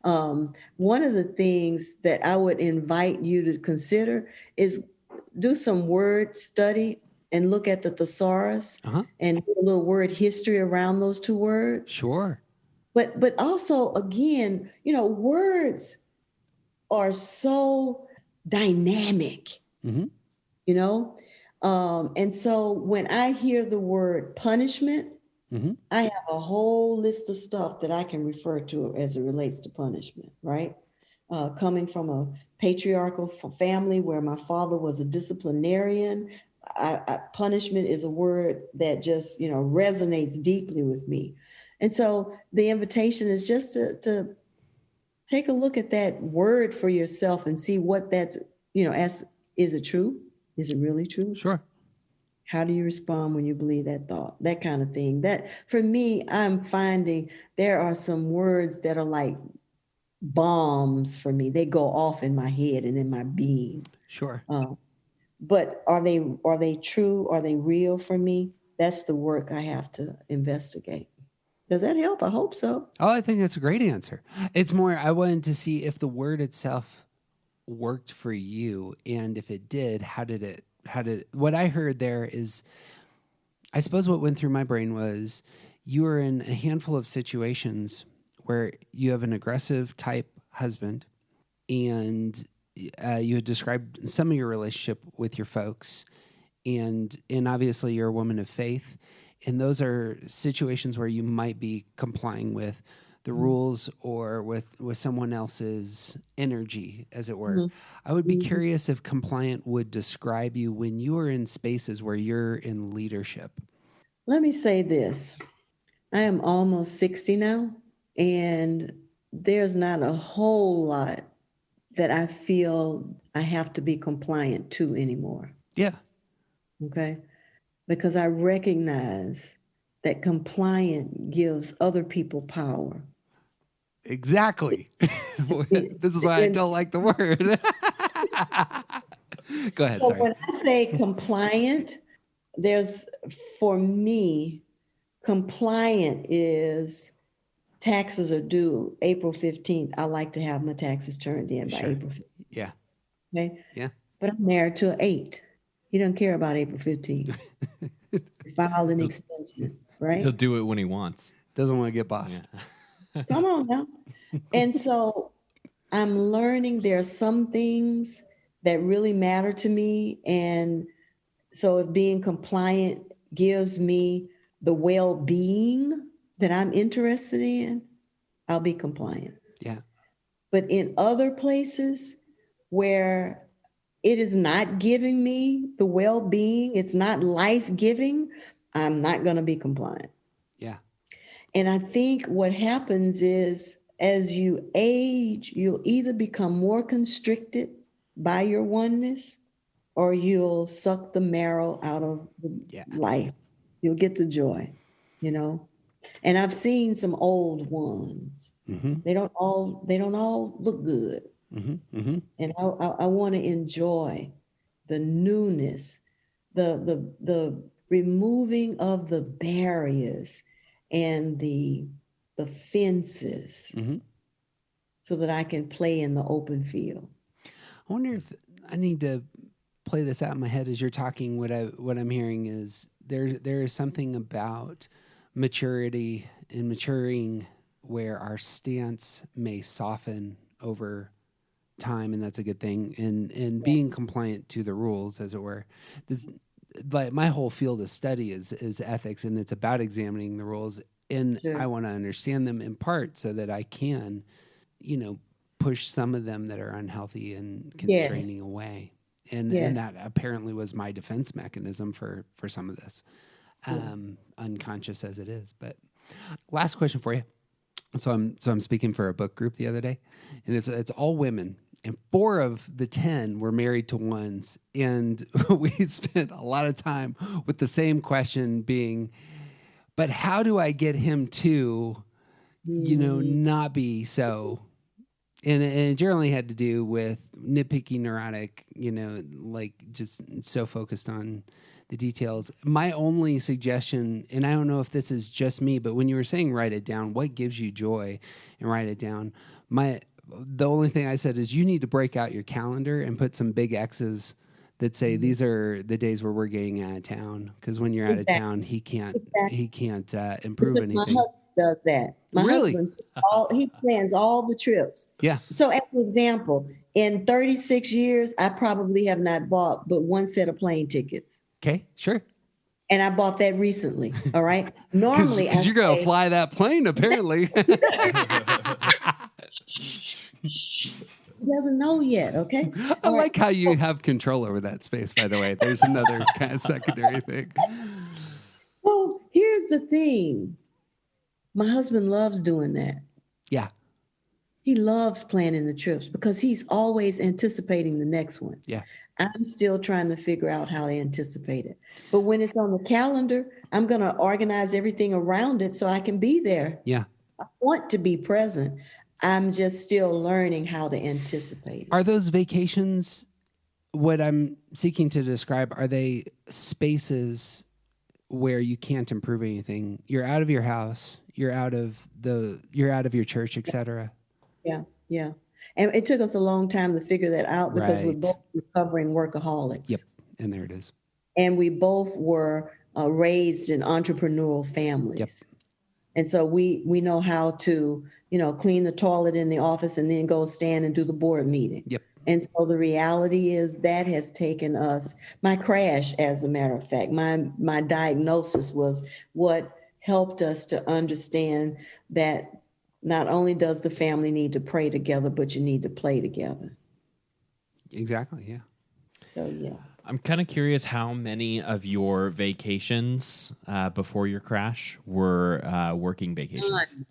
One of the things that I would invite you to consider is do some word study and look at the thesaurus and do a little word history around those two words. Sure. But also, again, words are so dynamic, and so when I hear the word punishment, I have a whole list of stuff that I can refer to as it relates to punishment, right? Coming from a patriarchal family where my father was a disciplinarian, punishment is a word that just, resonates deeply with me. And so the invitation is just to take a look at that word for yourself and see what that's, is it true? Is it really true? Sure. How do you respond when you believe that thought? That kind of thing. That, for me, I'm finding there are some words that are like bombs for me. They go off in my head and in my being. Sure. But are they true? Are they real for me? That's the work I have to investigate. Does that help? I hope so. Oh, I think that's a great answer. It's more, I wanted to see if the word itself worked for you, and if it did, what I heard there is, I suppose what went through my brain was, you are in a handful of situations where you have an aggressive type husband, and you had described some of your relationship with your folks, and obviously you're a woman of faith, and those are situations where you might be complying with the rules or with someone else's energy, as it were. I would be curious if compliant would describe you when you are in spaces where you're in leadership. Let me say this. I am almost 60 now, and there's not a whole lot that I feel I have to be compliant to anymore. Yeah. Okay? Because I recognize that compliant gives other people power. Exactly. This is why I don't like the word. Go ahead. So Sorry. when I say compliant, for me, compliant is taxes are due April 15th. I like to have my taxes turned in by April 15th. Yeah. Okay. Yeah. But I'm married to an 8. He doesn't care about April 15th. Filed an extension, right? He'll do it when he wants. Doesn't want to get bossed. Yeah. Come on now. And so I'm learning there are some things that really matter to me. And so if being compliant gives me the well-being that I'm interested in, I'll be compliant. Yeah. But in other places where it is not giving me the well-being, it's not life-giving, I'm not going to be compliant. Yeah. And I think what happens is as you age, you'll either become more constricted by your oneness or you'll suck the marrow out of life. You'll get the joy, And I've seen some old ones. They don't all look good. And I want to enjoy the newness, the removing of the barriers and the fences so that I can play in the open field. I wonder if I need to play this out in my head as you're talking. What I'm hearing is there is something about maturity and maturing where our stance may soften over time, and that's a good thing. And being compliant to the rules, as it were. Like my whole field of study is ethics, and it's about examining the rules. And I want to understand them in part so that I can, push some of them that are unhealthy and constraining away. And that apparently was my defense mechanism for some of this, unconscious as it is. But last question for you. So I'm speaking for a book group the other day, and it's all women. And 4 of the 10 were married to ones. And we spent a lot of time with the same question being, but how do I get him to, not be so And it generally had to do with nitpicky, neurotic, like just so focused on the details. My only suggestion, and I don't know if this is just me, but when you were saying write it down, what gives you joy and write it down? The only thing I said is you need to break out your calendar and put some big X's that say these are the days where we're getting out of town. Because when you're out of town, he can't improve Because anything. my husband does that. My Really? husband, he plans all the trips. Yeah. So as an example, in 36 years, I probably have not bought but one set of plane tickets. Okay, sure. And I bought that recently. All right. Normally, Because you're going to fly that plane, apparently. He doesn't know yet. Okay. I like how you have control over that space, by the way. There's another kind of secondary thing. Well, here's the thing. My husband loves doing that. Yeah. He loves planning the trips because he's always anticipating the next one. Yeah. I'm still trying to figure out how to anticipate it. But when it's on the calendar, I'm going to organize everything around it so I can be there. Yeah. I want to be present. I'm just still learning how to anticipate it. Are those vacations, what I'm seeking to describe, are they spaces where you can't improve anything? You're out of your house, you're out of your church, etc. Yeah, yeah. And it took us a long time to figure that out because we're Right. both recovering workaholics. Yep. And there it is. And we both were raised in entrepreneurial families. Yep. And so we know how to, clean the toilet in the office and then go stand and do the board meeting. Yep. And so the reality is that has taken us, my crash, as a matter of fact, my diagnosis was what helped us to understand that not only does the family need to pray together, but you need to play together. Exactly. Yeah. So, yeah. I'm kind of curious how many of your vacations before your crash were working vacations. None.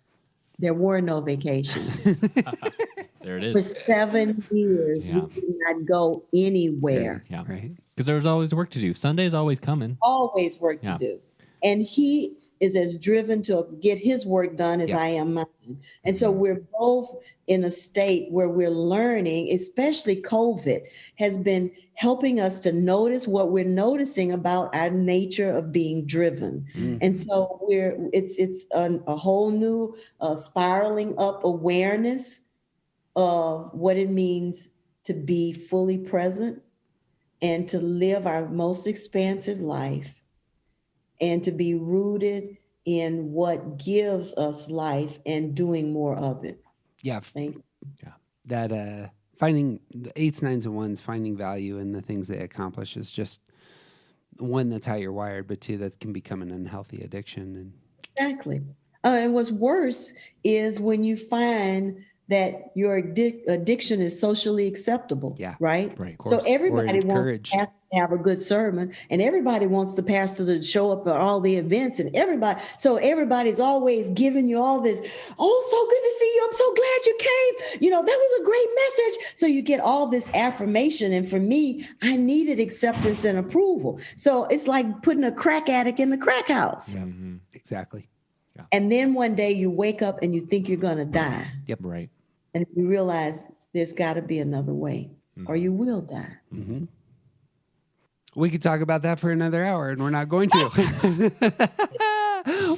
There were no vacations. There it For is. 7 years, Yeah. we did not go anywhere. Yeah. Right. Because there was always work to do. Sunday's always coming. Always work Yeah. to do. And he is as driven to get his work done as Yeah. I am mine. And so we're both in a state where we're learning, especially COVID has been helping us to notice what we're noticing about our nature of being driven. And so it's a whole new spiraling up awareness of what it means to be fully present and to live our most expansive life and to be rooted in what gives us life and doing more of it. Yeah. Thank you. That finding the 8s, 9s, and 1s, finding value in the things they accomplish is just one, that's how you're wired, but two, that can become an unhealthy addiction. And Exactly. And what's worse is when you find that your addiction is socially acceptable. Yeah. Right? Right, of So course. everybody Or wants encouraged. the pastor to have a good sermon, and everybody wants the pastor to show up at all the events, and everybody's always giving you all this, oh, so good to see you. I'm so glad you came. That was a great message. So you get all this affirmation. And for me, I needed acceptance and approval. So it's like putting a crack addict in the crack house. yeah, exactly. And then one day you wake up and you think you're going to die. Yep. Right. And you realize there's got to be another way or you will die. We could talk about that for another hour, and we're not going to.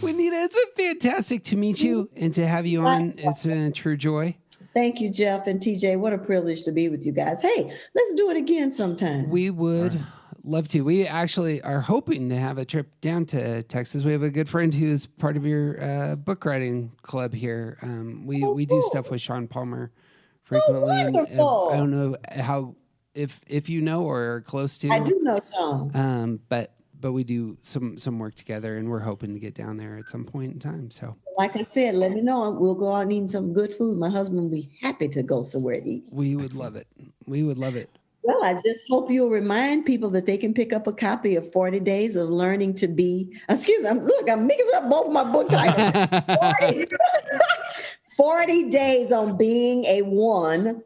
Juanita, it's been fantastic to meet you and to have you on. It's been a true joy. Thank you, Jeff and TJ. What a privilege to be with you guys. Hey, let's do it again sometime. We would love to. We actually are hoping to have a trip down to Texas. We have a good friend who's part of your book writing club here. We do stuff with Sean Palmer frequently. And, wonderful. I don't know how if you know or are close to. I do know Sean. But we do some work together, and we're hoping to get down there at some point in time. So, Like I said, let me know. We'll go out and eat some good food. My husband will be happy to go somewhere to eat. we would love it. We would love it. Well, I just hope you'll remind people that they can pick up a copy of 40 Days of Learning to Be. Excuse me, I'm mixing up both my book titles. 40 Days on Being a One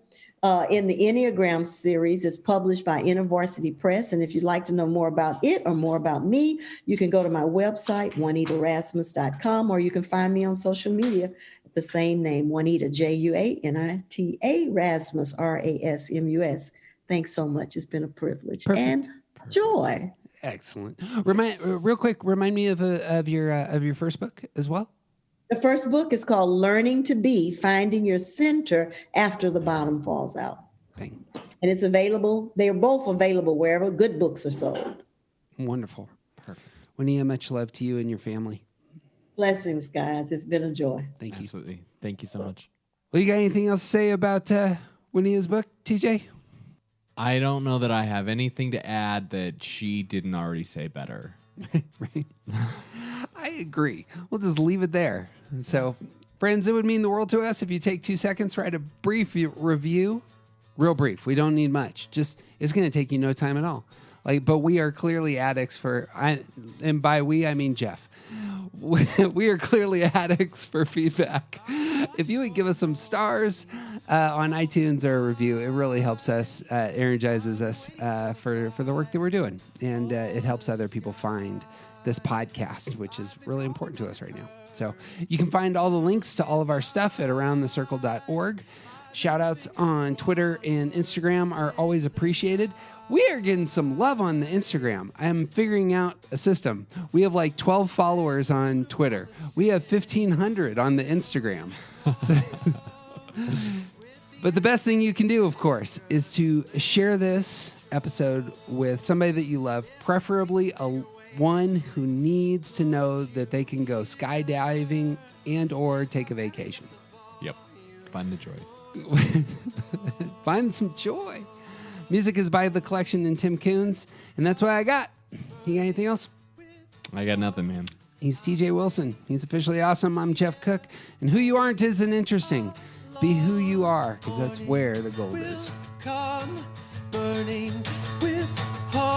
in the Enneagram series. It's published by InterVarsity Press. And if you'd like to know more about it or more about me, you can go to my website, JuanitaRasmus.com, or you can find me on social media the same name, Juanita, Juanita Rasmus, Rasmus. Thanks so much. It's been a privilege and joy. Excellent. Real quick, remind me of your first book as well. The first book is called Learning to Be, Finding Your Center After the Bottom Falls Out. Bang. And it's available. They are both available wherever good books are sold. Wonderful. Perfect. Juanita, much love to you and your family. Blessings, guys. It's been a joy. Thank you. Absolutely. Thank you so much. Well, you got anything else to say about Juanita's book, TJ? I don't know that I have anything to add that she didn't already say better. Right. I agree. We'll just leave it there. So, friends, it would mean the world to us if you take 2 seconds, write a brief review. Real brief. We don't need much. Just, it's going to take you no time at all. But we are clearly addicts and by we, I mean Jeff. We are clearly addicts for feedback. If you would give us some stars on iTunes or a review, it really helps us, energizes us for the work that we're doing. And it helps other people find this podcast, which is really important to us right now. So you can find all the links to all of our stuff at aroundthecircle.org. Shout outs on Twitter and Instagram are always appreciated. We are getting some love on the Instagram. I'm figuring out a system. We have like 12 followers on Twitter. We have 1,500 on the Instagram. But the best thing you can do, of course, is to share this episode with somebody that you love, preferably one who needs to know that they can go skydiving and or take a vacation. Yep. Find the joy. Find some joy. Music is by The Collection and Tim Coons, and that's what I got. You got anything else? I got nothing, man. He's TJ Wilson. He's officially awesome. I'm Jeff Cook. And who you aren't isn't interesting. Be who you are, because that's where the gold is. Come burning with heart.